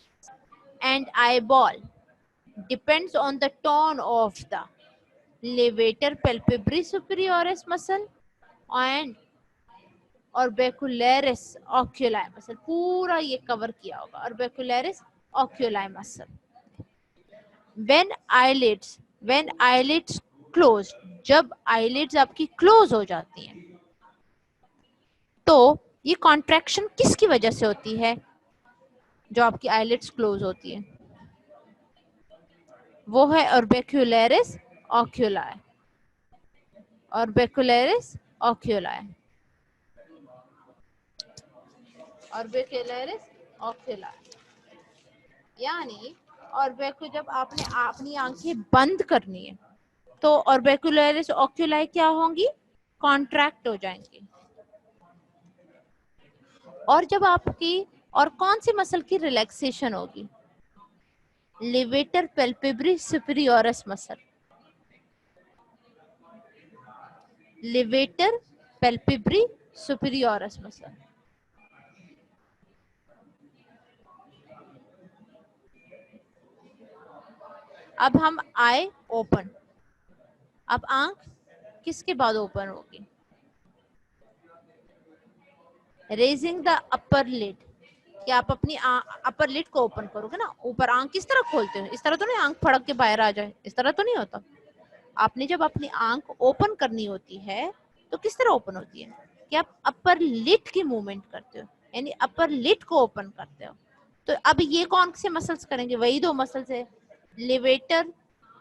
and eyeball depends on the tone of the levator palpebrae superioris muscle and orbicularis oculi muscle, पूरा ये कवर किया होगा, orbicularis oculi muscle. when eyelids closed, जब eyelids आपकी close हो जाती हैं तो ये कॉन्ट्रैक्शन किसकी वजह से होती है? जो आपकी eyelids क्लोज होती है वो है ऑर्बिकुलरिस ओक्यूलाई, ऑर्बिकुलरिस ओक्यूलाई, ऑर्बिकुलरिस ओक्यूलाई। यानी ऑर्बिकु जब आपने अपनी आंखें बंद करनी है तो ऑर्बिकुलरिस ओक्यूलाई क्या होंगी? कॉन्ट्रैक्ट हो जाएंगी। और जब आपकी और कौन सी मसल की रिलैक्सेशन होगी? Levator palpebrae superioris muscle, levator palpebrae superioris muscle. अब हम आई ओपन, अब आंख किसके बाद ओपन होगी? रेजिंग द अपर लिड, कि आप अपनी अपर लिड को ओपन करोगे ना, ऊपर आंख किस तरह खोलते हो? इस तरह तो नहीं आंख फड़क के बाहर आ जाए, इस तरह तो नहीं होता। आपने जब अपनी आंख ओपन करनी होती है तो किस तरह ओपन होती है? कि आप अपर लिड की मूवमेंट करते हो, यानी अपर लिड को ओपन करते हो। तो अब ये कौन से मसल्स करेंगे? वही दो मसल्स है, लेवेटर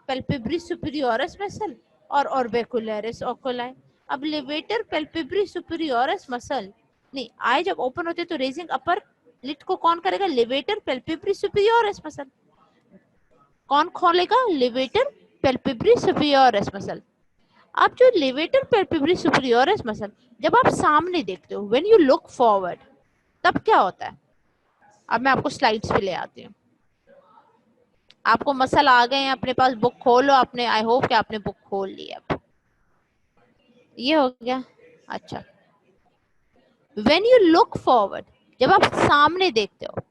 पेल्पेब्री सुपीरियोरिस मसल और ऑर्बिकुलरिस ओक्यूलाई। अब लेवेटर पेल्पेब्री सुपीरियोरिस मसल नहीं, आई जब ओपन होते तो रेजिंग अपर लिड को कौन करेगा? Levator palpebrae superioris muscle. कौन खोलेगा? Levator palpebrae superioris muscle. अब जो लेवेटर पेल्पेब्री सुपीरियोरिस मसल, जब आप सामने देखते हो, व्हेन यू लुक फॉरवर्ड, तब क्या होता है? अब मैं आपको स्लाइड्स पे ले आती हूँ। आपको मसल आ गए हैं अपने पास, बुक खोलो आपने, आई होप कि आपने बुक खोल ली। अब ये हो गया। अच्छा, व्हेन यू लुक फॉरवर्ड, जब आप सामने देखते हो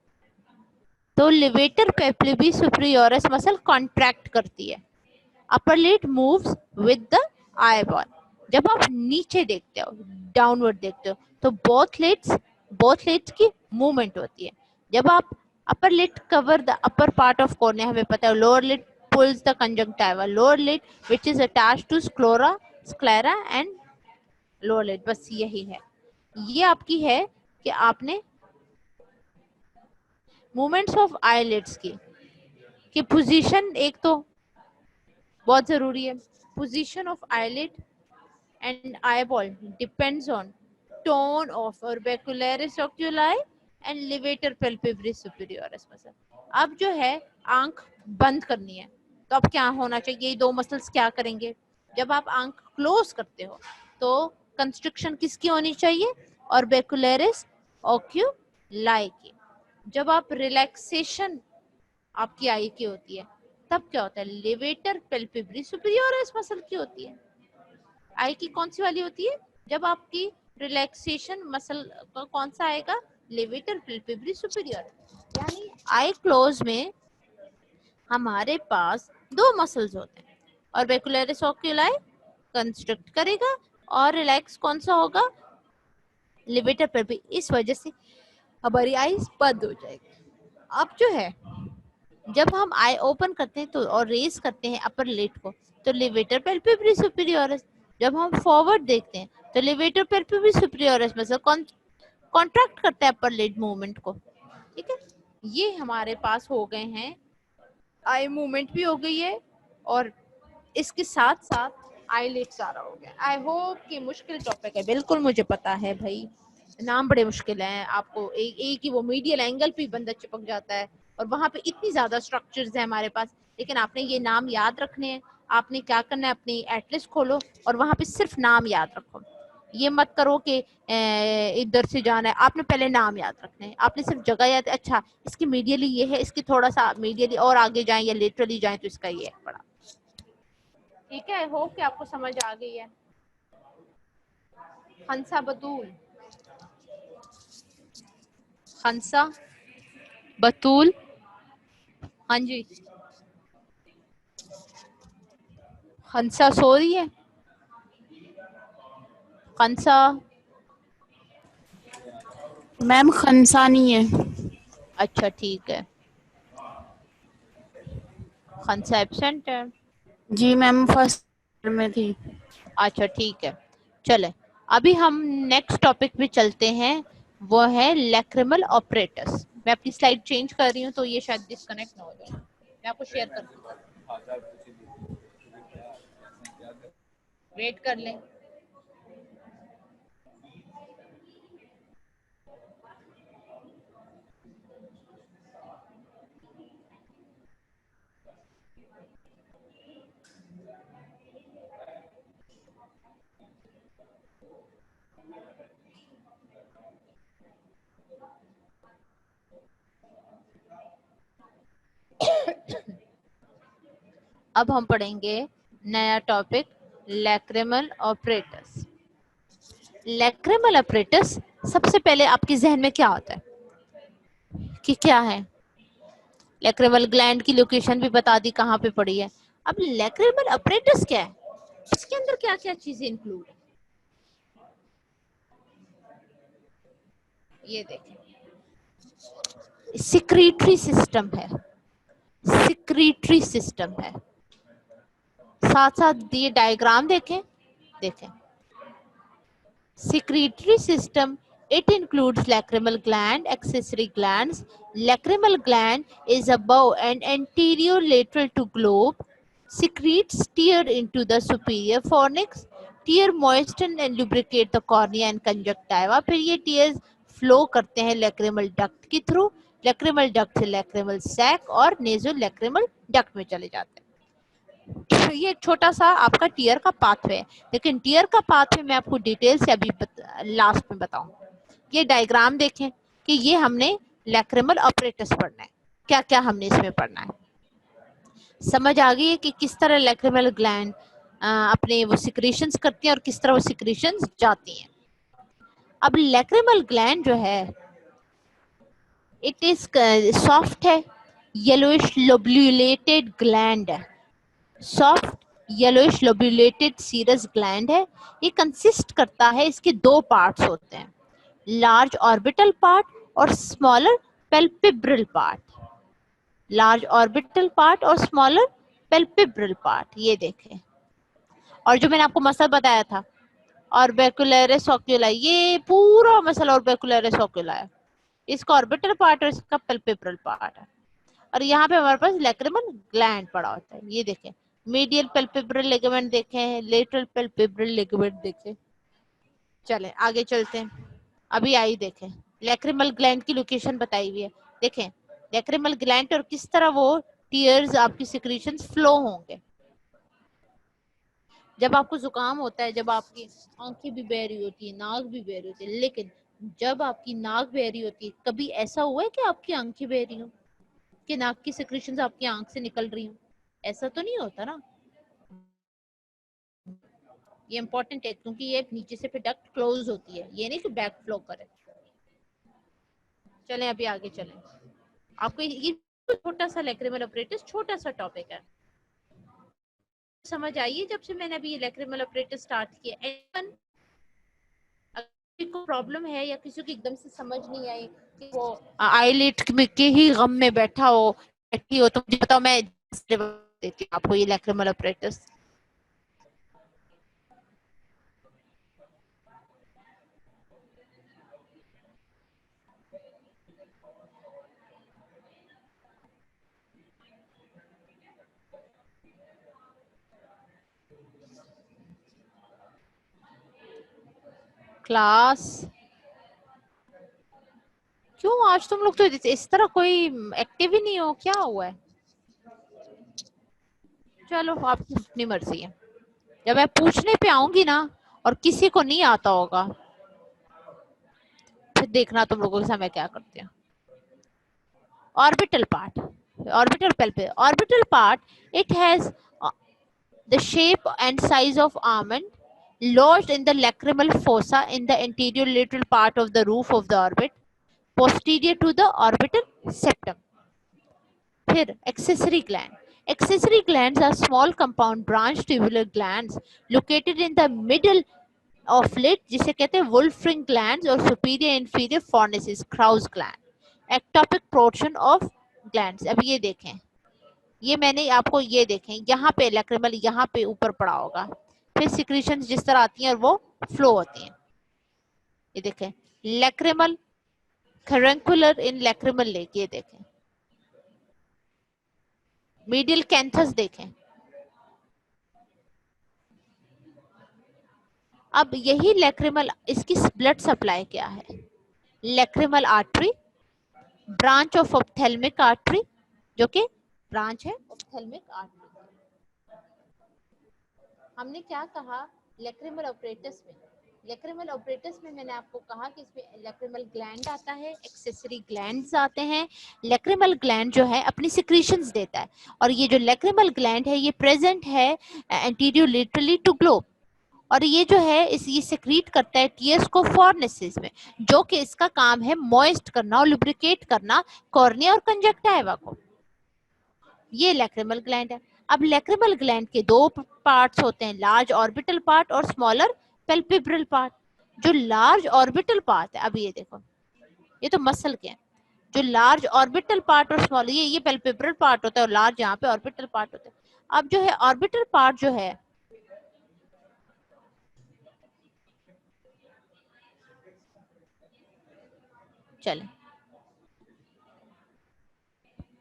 तो levator palpebrae superioris muscle contract करती है, upper lid moves with the eyeball. जब आप नीचे देखते हो, डाउनवर्ड देखते हो, तो बोथ लिड्स की मूवमेंट होती है। जब आप upper lid cover the upper part of cornea, हमें पता है lower lid pulls the conjunctiva, lower lid which is attached to sclera and lower lid, बस यही है। ये आपकी है कि आपने मूवमेंट्स ऑफ आईलिड्स की पोजीशन एक तो बहुत जरूरी है। Position of eyelid and eyeball depends on tone of orbicularis oculi and levator palpebrae superioris muscle। अब जो है आंख बंद करनी है तो अब क्या होना चाहिए? ये दो मसल्स क्या करेंगे? जब आप आंख क्लोज करते हो तो कंस्ट्रक्शन किसकी होनी चाहिए? orbicularis oculi की। जब आप रिलैक्सेशन आपकी आई की होती है तब क्या होता है? लेवेटर पेल्पेब्री सुपीरियोरिस मसल की होती है। आई की कौन सी वाली होती है? जब आपकी रिलैक्सेशन मसल का कौन सा आएगा? Levator palpebrae superior. यानी आई क्लोज में हमारे पास दो मसल्स होते हैं, ऑर्बिकुलरिस ओक्यूलाई कंस्ट्रक्ट करेगा और रिलैक्स कौन सा होगा? लेवेटर पेल्पेब्री। इस वजह से हमारी आई बंद हो जाएगी। अब जो है जब हम आई ओपन करते हैं तो और रेज करते हैं अपर लिड को तो लेवेटर पेल्पेब्री सुपीरियोरिस। जब हम फॉरवर्ड देखते हैं तो levator palpebrae superioris muscle contract करता है अपर लिड मूवमेंट को। ठीक है, ये हमारे पास हो गए हैं, आई मूवमेंट भी हो गई है और इसके साथ साथ आईलिड सारा हो गया। आई होप कि मुश्किल टॉपिक है, बिल्कुल मुझे पता है भाई, नाम बड़े मुश्किल हैं। आपको एक ही वो मीडियल एंगल पे बंदा चिपक जाता है और वहां पे इतनी ज्यादा स्ट्रक्चर्स है हमारे पास, लेकिन आपने ये नाम याद रखने हैं। आपने क्या करना है? अपनी एटलिस्ट खोलो और वहां पे सिर्फ नाम याद रखो। ये मत करो कि इधर से जाना है, आपने पहले नाम याद रखने हैं। आपने सिर्फ जगह याद, अच्छा इसकी मीडियली ये है, इसकी थोड़ा सा मीडियली और आगे जाएं या लेटरली जाएं तो इसका ये है बड़ा। ठीक है, आई होप कि आपको समझ आ गई है। हंसा बतूल, हंसा बतूल, हाँ जी खंसा सो रही है? खंसा? मैम खंसा नहीं है। अच्छा ठीक है, खंसा एब्सेंट है। जी मैम फर्स्ट में थी। अच्छा ठीक है, चले अभी हम नेक्स्ट टॉपिक पे चलते हैं, वो है लैक्रिमल ऑपरेटर्स। मैं अपनी स्लाइड चेंज कर रही हूँ तो ये शायद डिस्कनेक्ट ना हो जाए, मैं आपको शेयर कर दूँ, हाँ सर पूछ लीजिए क्या क्या वेट कर लें। अब हम पढ़ेंगे नया topic, lacrimal operators. Lacrimal operators, सबसे पहले आपके जहन में क्या आता है कि क्या है? लैक्रिमल ग्लैंड की लोकेशन भी बता दी कहाँ पे पड़ी है। अब लैक्रिमल ऑपरेटर्स क्या है, इसके अंदर क्या क्या चीजें इंक्लूड है, ये देखें। सिक्रीटरी सिस्टम है, सिक्रीटरी सिस्टम है। साथ साथ ये डायग्राम देखें, देखें secretory system. It includes lacrimal gland, accessory glands. Lacrimal gland is above and anterior lateral to globe. Secretes tear into the superior fornix. Tear moisten and lubricate the cornea and conjunctiva. फिर ये tears flow करते हैं lacrimal duct के through. Lacrimal duct से lacrimal sac और nasolacrimal duct में चले जाते हैं। ये एक छोटा सा आपका टीयर का पाथवे है, लेकिन टीयर का पाथवे मैं आपको डिटेल से अभी लास्ट में बताऊंगा। ये डायग्राम देखें कि ये हमने लैक्रिमल ऑपरेटर्स पढ़ना है, क्या क्या हमने इसमें पढ़ना है। समझ आ गई है कि किस तरह लैक्रिमल ग्लैंड अपने वो सिक्रीशंस करती हैं और किस तरह वो सिक्रीशंस जाती हैं। अब लैक्रिमल ग्लैंड जो है, इट इज सॉफ्ट है, येलोइश लोब्यूलेटेड ग्लैंड है, सॉफ्ट येलोइश लोब्यूलेटेड सीरस ग्लैंड है। ये कंसिस्ट करता है, इसके दो पार्ट्स होते हैं, लार्ज ऑर्बिटल पार्ट और smaller palpebral part. Large orbital part और स्मॉलर पेल्पेब्रल पार्ट, ये देखें। और जो मैंने आपको मसल बताया था ऑर्बिकुलरिस ओक्यूला, ये पूरा मसल ऑर्बिकुलरिस ओक्यूला है, इसका ऑर्बिटल पार्ट और इसका पेल्पेब्रल पार्ट है। और यहाँ पे हमारे पास लैक्रिमल ग्लैंड पड़ा होता है, ये देखें। मीडियल पेल्पेब्रल लिगामेंट देखें, लेटरल पेल्पेब्रल लिगामेंट देखें। चलें आगे चलते हैं, अभी आई देखें लैक्रिमल ग्लैंड की लोकेशन बताई हुई है। देखें लैक्रिमल ग्लैंड और किस तरह वो टीयर्स आपकी सिक्रीशंस फ्लो होंगे। जब आपको जुकाम होता है, जब आपकी आंखें भी बह रही होती है, नाक भी बह रही होती है, लेकिन जब आपकी नाक बह रही होती है, कभी ऐसा हुआ है कि आपकी आंखें बह रही हो, कि नाक की सिक्रीशंस आपकी आंख से निकल रही हो? ऐसा तो नहीं होता ना। ये इंपॉर्टेंट है क्योंकि ये नीचे से फिर डक्ट क्लोज होती है, ये नहीं कि बैक फ्लो करे। चलें अभी आगे चलें, आपको ये छोटा सा लैक्रिमल ऑपरेटस छोटा सा टॉपिक है, समझ आइए। जब से मैंने अभी ये लैक्रिमल ऑपरेटस स्टार्ट किया, अगर को प्रॉब्लम है या किसी को एकदम से समझ नहीं आई कि वो आईलिट के ही गम में बैठा हो, बैठी हो, तो मुझे बताओ, मैं देती हूँ आपको ये लैक्रिमल ऑपरेटस। क्लास क्यों आज तुम लोग तो इस तरह कोई एक्टिव ही नहीं हो, क्या हुआ है? चलो आपकी अपनी मर्जी है, जब मैं पूछने पे आऊंगी ना और किसी को नहीं आता होगा, फिर देखना तुम लोगों के साथ मैं क्या करती हूँ। Orbital part, orbital palpebral, orbital part, it has the shape and size of almond, lodged in the lacrimal fossa in the anterior lateral part of the roof of the orbit, posterior to the orbital septum. फिर accessory gland, Accessory glands are small compound branch tubular glands located in the middle of lid, जिसे कहते हैं Wolfram glands और superior inferior fornices, Krauss gland. Ectopic portion of glands. अब ये देखें, ये मैंने आपको ये देखें, यहाँ पे लैक्रिमल यहाँ पे ऊपर पड़ा होगा, फिर सिक्रीशंस जिस तरह आती हैं और वो फ्लो होती हैं. ये देखें लैक्रिमल कैरेंकुलर इन लैक्रिमल लेक, ये देखें मीडियल कैंथस देखें. अब यही लैक्रिमल, इसकी ब्लड सप्लाई क्या है? Lacrimal artery, branch of ophthalmic artery, जो कि ब्रांच है ऑप्थेल्मिक आर्टरी. हमने क्या कहा लैक्रिमल ऑपरेटस में? लैक्रिमल ऑपरेटस में मैंने आपको कहा कि इसमें लैक्रिमल ग्लैंड आता है, एक्सेसरी ग्लैंड्स आते हैं. लैक्रिमल ग्लैंड जो है अपनी सिक्रीशंस देता है, और ये जो लैक्रिमल ग्लैंड है ये प्रेजेंट है एंटीरियर लेटरली टू ग्लोब, और ये जो है ये सिक्रीट करता है टीयर्स को फॉर्निसेस में, जो कि इसका काम है मॉइस्ट करना और लुब्रिकेट करना कॉर्निया और कंजक्टिवा को. ये लैक्रिमल ग्लैंड है. अब लैक्रिमल ग्लैंड के दो पार्ट्स होते हैं, लार्ज ऑर्बिटल पार्ट और स्मॉलर पैल्पेब्रल पार्ट. जो लार्ज ऑर्बिटल पार्ट है, अब ये देखो, ये तो मसल के हैं, जो लार्ज ऑर्बिटल पार्ट और स्मॉल, ये पैल्पेब्रल पार्ट होता है और लार्ज यहाँ पे ऑर्बिटल पार्ट होता है. अब जो है ऑर्बिटल पार्ट जो है, चलें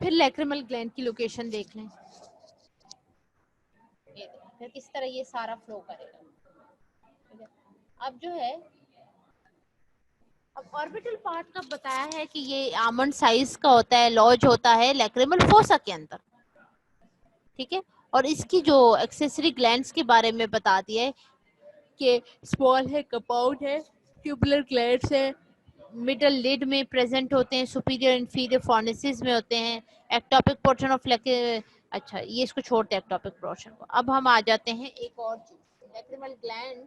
फिर लैक्रिमल ग्लैंड की लोकेशन देख लें. ये फिर किस तरह ये सारा फ्लो करेगा. ठीक है, अब जो है, अब ऑर्बिटल पार्ट का बताया है कि ये आमंड साइज का होता है, लॉज होता है लैक्रिमल फोसा के अंदर. ठीक है, और इसकी जो एक्सेसरी ग्लैंड्स के बारे में बता दिया है कि स्मॉल है, कंपाउंड है, ट्यूबुलर ग्लैंड्स है, मिडल लिड में प्रेजेंट होते हैं, सुपीरियर इंफीरियर फॉर्निसेस में होते हैं. एक्टोपिक पोर्शन ऑफ अच्छा ये इसको छोड़ते हैं एक्टोपिक पोर्शन को. अब हम आ जाते हैं एक और चीज, लैक्रिमल ग्लैंड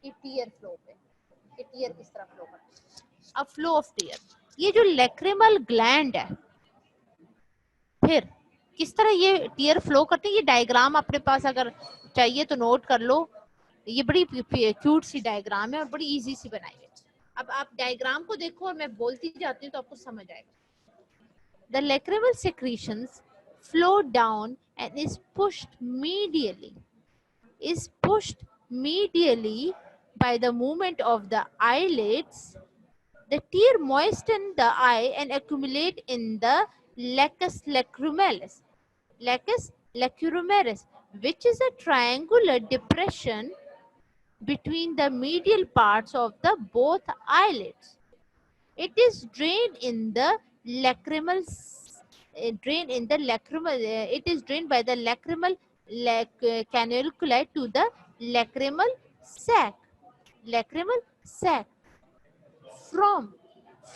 की टीयर फ्लो पे, कि टीयर किस तरह फ्लो करती है. अब फ्लो ऑफ टीयर, ये जो लैक्रिमल ग्लैंड है फिर किस तरह ये टीयर फ्लो करती है, ये डायग्राम अपने पास अगर चाहिए तो नोट कर लो. ये बड़ी क्यूट सी डायग्राम है और बड़ी इजी सी बनाई है. अब आप डायग्राम को देखो और मैं बोलती जाती हूँ तो आपको समझ आएगा. The lacrimal secretions flow down and is pushed medially by the movement of the eyelids. The tear moisten the eye and accumulate in the lacus lacrimalis, which is a triangular depression between the medial parts of the both eyelids. It is drained by the lacrimal canaliculi to the lacrimal sac.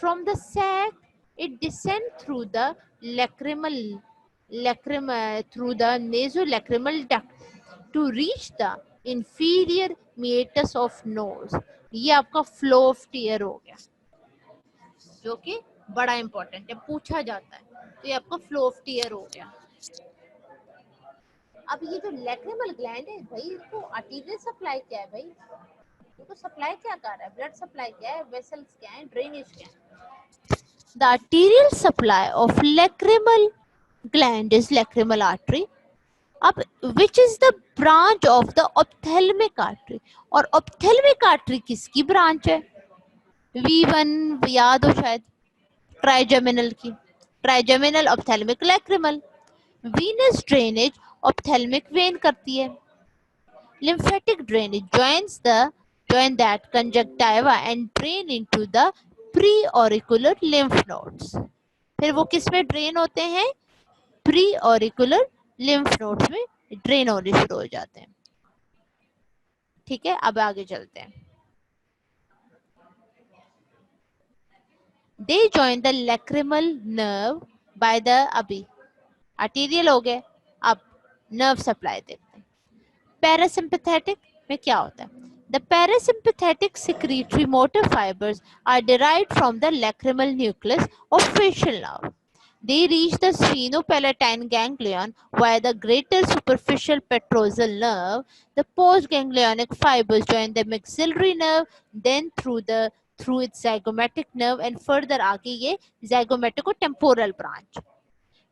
From the sac, it descends through the through the nasolacrimal duct to reach the inferior meatus of nose. ये आपका flow of tier हो गया, जो कि बड़ा important है, पूछा जाता है. तो ये आपका फ्लो ऑफ टीयर हो गया. अब ये जो लैक्रिमल ग्लैंड है भाई, इसको आर्टेरियल सप्लाई क्या है भाई, इसको सप्लाई क्या कर रहा है, ब्लड सप्लाई क्या है, वेसल्स क्या है, ड्रेनेज क्या है. The arterial supply of lacrimal gland is lacrimal artery. अब which is the branch of the ophthalmic artery, और ऑप्थेल्मिक आर्टरी किसकी ब्रांच है? V1 याद हो शायद, ट्राइजेमिनल की, trigeminal ophthalmic lacrimal. Venous drainage ophthalmic vein करती है. Lymphatic drainage join that conjunctiva and drain into the pre-auricular lymph nodes. फिर वो किस में ड्रेन होते हैं? प्री-ऑरिकुलर लिम्फ नोड्स में ड्रेन होने शुरू हो जाते हैं. ठीक है, अब आगे चलते हैं. They join the lacrimal nerve by the अभी आर्टेरियल हो गए, अब नर्व सप्लाई देखते हैं. पैरासिम्पैथेटिक में क्या होता है? The parasympathetic secretory motor fibers are derived from the lacrimal nucleus of facial nerve. They reach the sphenopalatine ganglion via the greater superficial petrosal nerve. The postganglionic fibers join the maxillary nerve, then through its zygomatic nerve and further आगे ये zygomaticotemporal branch.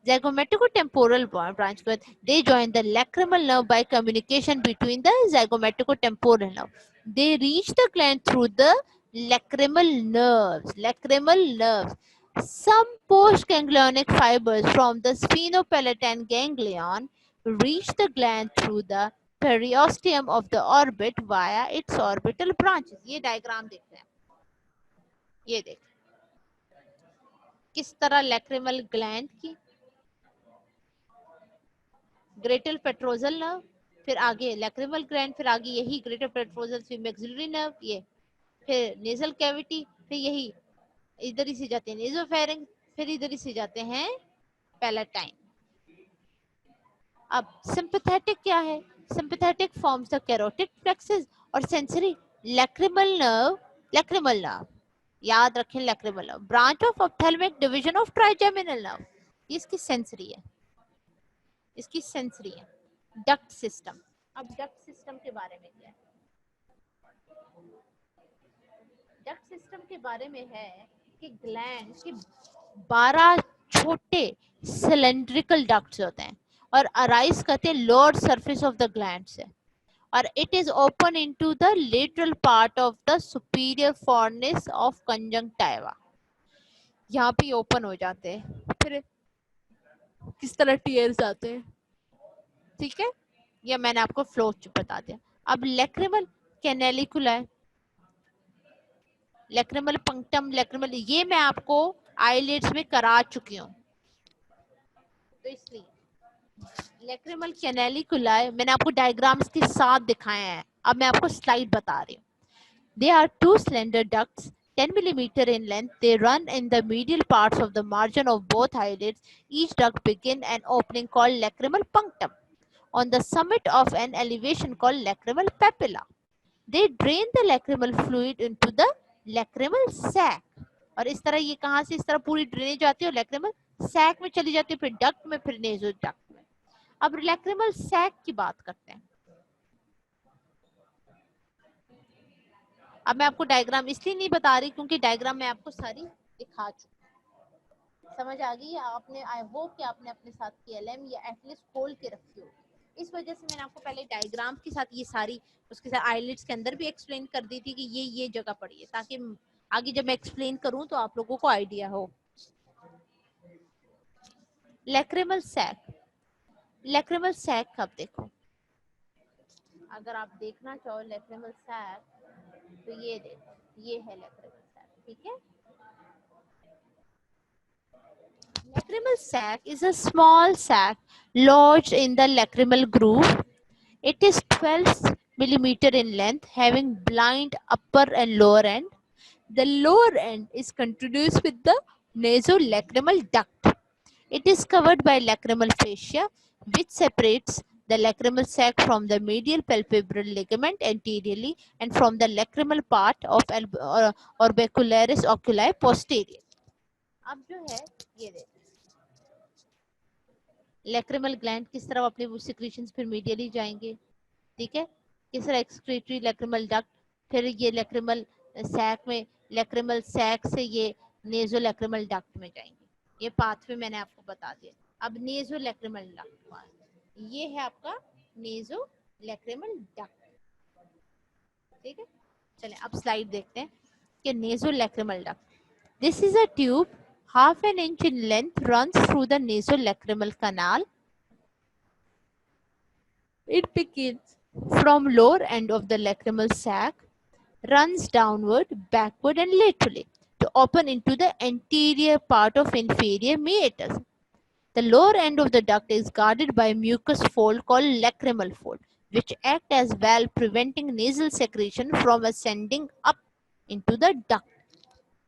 Zygomaticotemporal branch के बाद they join the lacrimal nerve by communication between the zygomaticotemporal nerve. They reach the gland through the lacrimal nerves. Lacrimal nerves. Some postganglionic fibers from the sphenopalatine ganglion reach the gland through the periosteum of the orbit via its orbital branches. ये diagram देखते हैं, ये देख किस तरह lacrimal gland की greater petrosal nerve, फिर आगे लैक्रिमल ग्लैंड, फिर आगे यही ग्रेटर पेट्रोजल, फिर मैक्सिलरी नर्व, ये फिर नेजल कैविटी, फिर यही इधर ही से जाते हैं नेजोफेरिंग, फिर इधर ही से जाते हैं पैलेटाइन. अब सिंपैथेटिक क्या है? Sympathetic forms the carotid plexus और सेंसरी लैक्रिमल नर्व याद रखें, lacrimal nerve branch of ophthalmic division of trigeminal nerve. ये इसकी सेंसरी है, इसकी सेंसरी है. Duct system. अब डक्ट सिस्टम के बारे में क्या है? डक्ट सिस्टम के बारे में है कि ग्लैंड के 12 छोटे सिलेंड्रिकल डक्ट्स होते हैं और अराइज करते हैं lower surface of the gland से, और it is open into the lateral part of the superior fornix of conjunctiva. यहाँ पे ओपन हो जाते हैं, फिर किस तरह टीयर्स आते हैं, ठीक है, या मैंने आपको फ्लो बता दिया. अब लैक्रिमल कैनेलिकुला, लैक्रिमल पंक्टम, लैक्रिमल, ये मैं आपको आईलिड्स में करा चुकी हूँ, तो इसलिए लैक्रिमल कैनेलिकुला मैंने आपको डायग्राम्स के साथ दिखाए हैं. अब मैं आपको स्लाइड बता रही हूँ. They are two slender ducts 10 millimeter in length. They run in the medial parts of the margin of both eyelids. Each duct begin an opening called lacrimal punctum on the summit of an elevation called lacrimal papilla. They drain the lacrimal fluid into the lacrimal sac. और इस तरह ये कहाँ से इस तरह पूरी drainage आती है, लैक्रिमल सैक में चली जाती है, फिर डक्ट में, फिर नेजो डक्ट में. अब लैक्रिमल सैक की बात करते हैं. अब मैं आपको डायग्राम इसलिए नहीं बता रही क्योंकि डायग्राम मैं आपको सारी दिखा चुकी. समझ आ गई आपने? आई होप कि आपने अपने साथ KLM या एटलीस्ट खोल के रखी होगी. इस वजह से मैंने आपको पहले डायग्राम के साथ ये सारी उसके साथ आईलिड्स के अंदर भी एक्सप्लेन कर दी थी कि ये जगह पड़ी है, ताकि आगे जब मैं एक्सप्लेन करूं तो आप लोगों को आइडिया हो. Lacrimal sac. लैक्रिमल सैक कब देखो, अगर आप देखना चाहो लैक्रिमल सैक तो ये देखो, ये है लैक्रिमल सैक, ठीक है. Lacrimal sac is a small sac lodged in the lacrimal groove. It is 12 millimeter in length, having blind upper and lower end. The lower end is continuous with the nasolacrimal duct. It is covered by lacrimal fascia, which separates the lacrimal sac from the medial palpebral ligament anteriorly and from the lacrimal part of orbicularis oculi posterior. अब जो है ये देखो lacrimal gland किस तरह अपने वो secretions फिर मीडियली जाएंगे, ठीक है, किस तरह एक्सक्रीटरी लैक्रिमल डक्ट, फिर ये लैक्रिमल सैक में, लैक्रिमल सैक से ये नेजो लैक्रिमल डक्ट में जाएंगे. ये पाथवे मैंने आपको बता दिया. अब नेजो लैक्रिमल डक्ट, ये है आपका नेजो लैक्रिमल डक्ट, ठीक है. चलें अब स्लाइड देखते हैं कि nasolacrimal duct. This is a tube half an inch in length, runs through the nasolacrimal canal. It begins from lower end of the lacrimal sac, runs downward, backward and laterally to open into the anterior part of inferior meatus. The lower end of the duct is guarded by a mucous fold called lacrimal fold, which act as valve preventing nasal secretion from ascending up into the duct.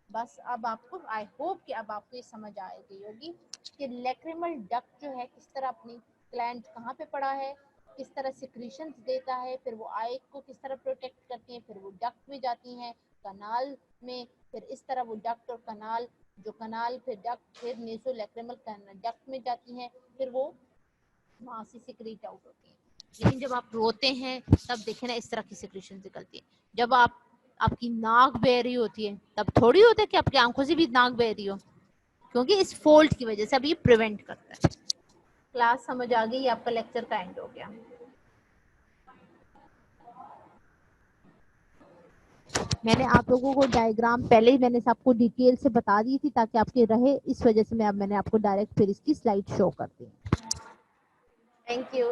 बस अब आपको I hope कि अब आपको ये समझ आ गई होगी कि लैक्रिमल डक्ट जो है किस तरह अपनी ग्लैंड कहाँ पे पड़ा है, किस तरह सिक्रीशंस देता है, फिर वो आई को किस तरह प्रोटेक्ट करती हैं, फिर वो डक्ट में जाती हैं कनाल में, फिर इस तरह वो डक्ट और कनाल जो कनाल, फिर डक्ट, फिर नेसोलैक्रिमल डक्ट में जाती हैं, फिर वो वहां से सिक्रीट आउट होती है। लेकिन जब आप रोते हैं तब देखें ना इस तरह की सिक्रीशन निकलती है। जब आपकी नाक बह रही होती है तब थोड़ी होता है कि आपकी आंखों से भी नाक बह रही हो, क्योंकि इस फोल्ड की वजह से अब ये प्रिवेंट करता है। क्लास समझ आ गई? आपका लेक्चर का एंड हो गया। मैंने आप लोगों को डायग्राम पहले ही मैंने आपको डिटेल से बता दी थी ताकि आपके रहे, इस वजह से मैंने आपको डायरेक्ट फिर इसकी स्लाइड शो कर दी। Thank you.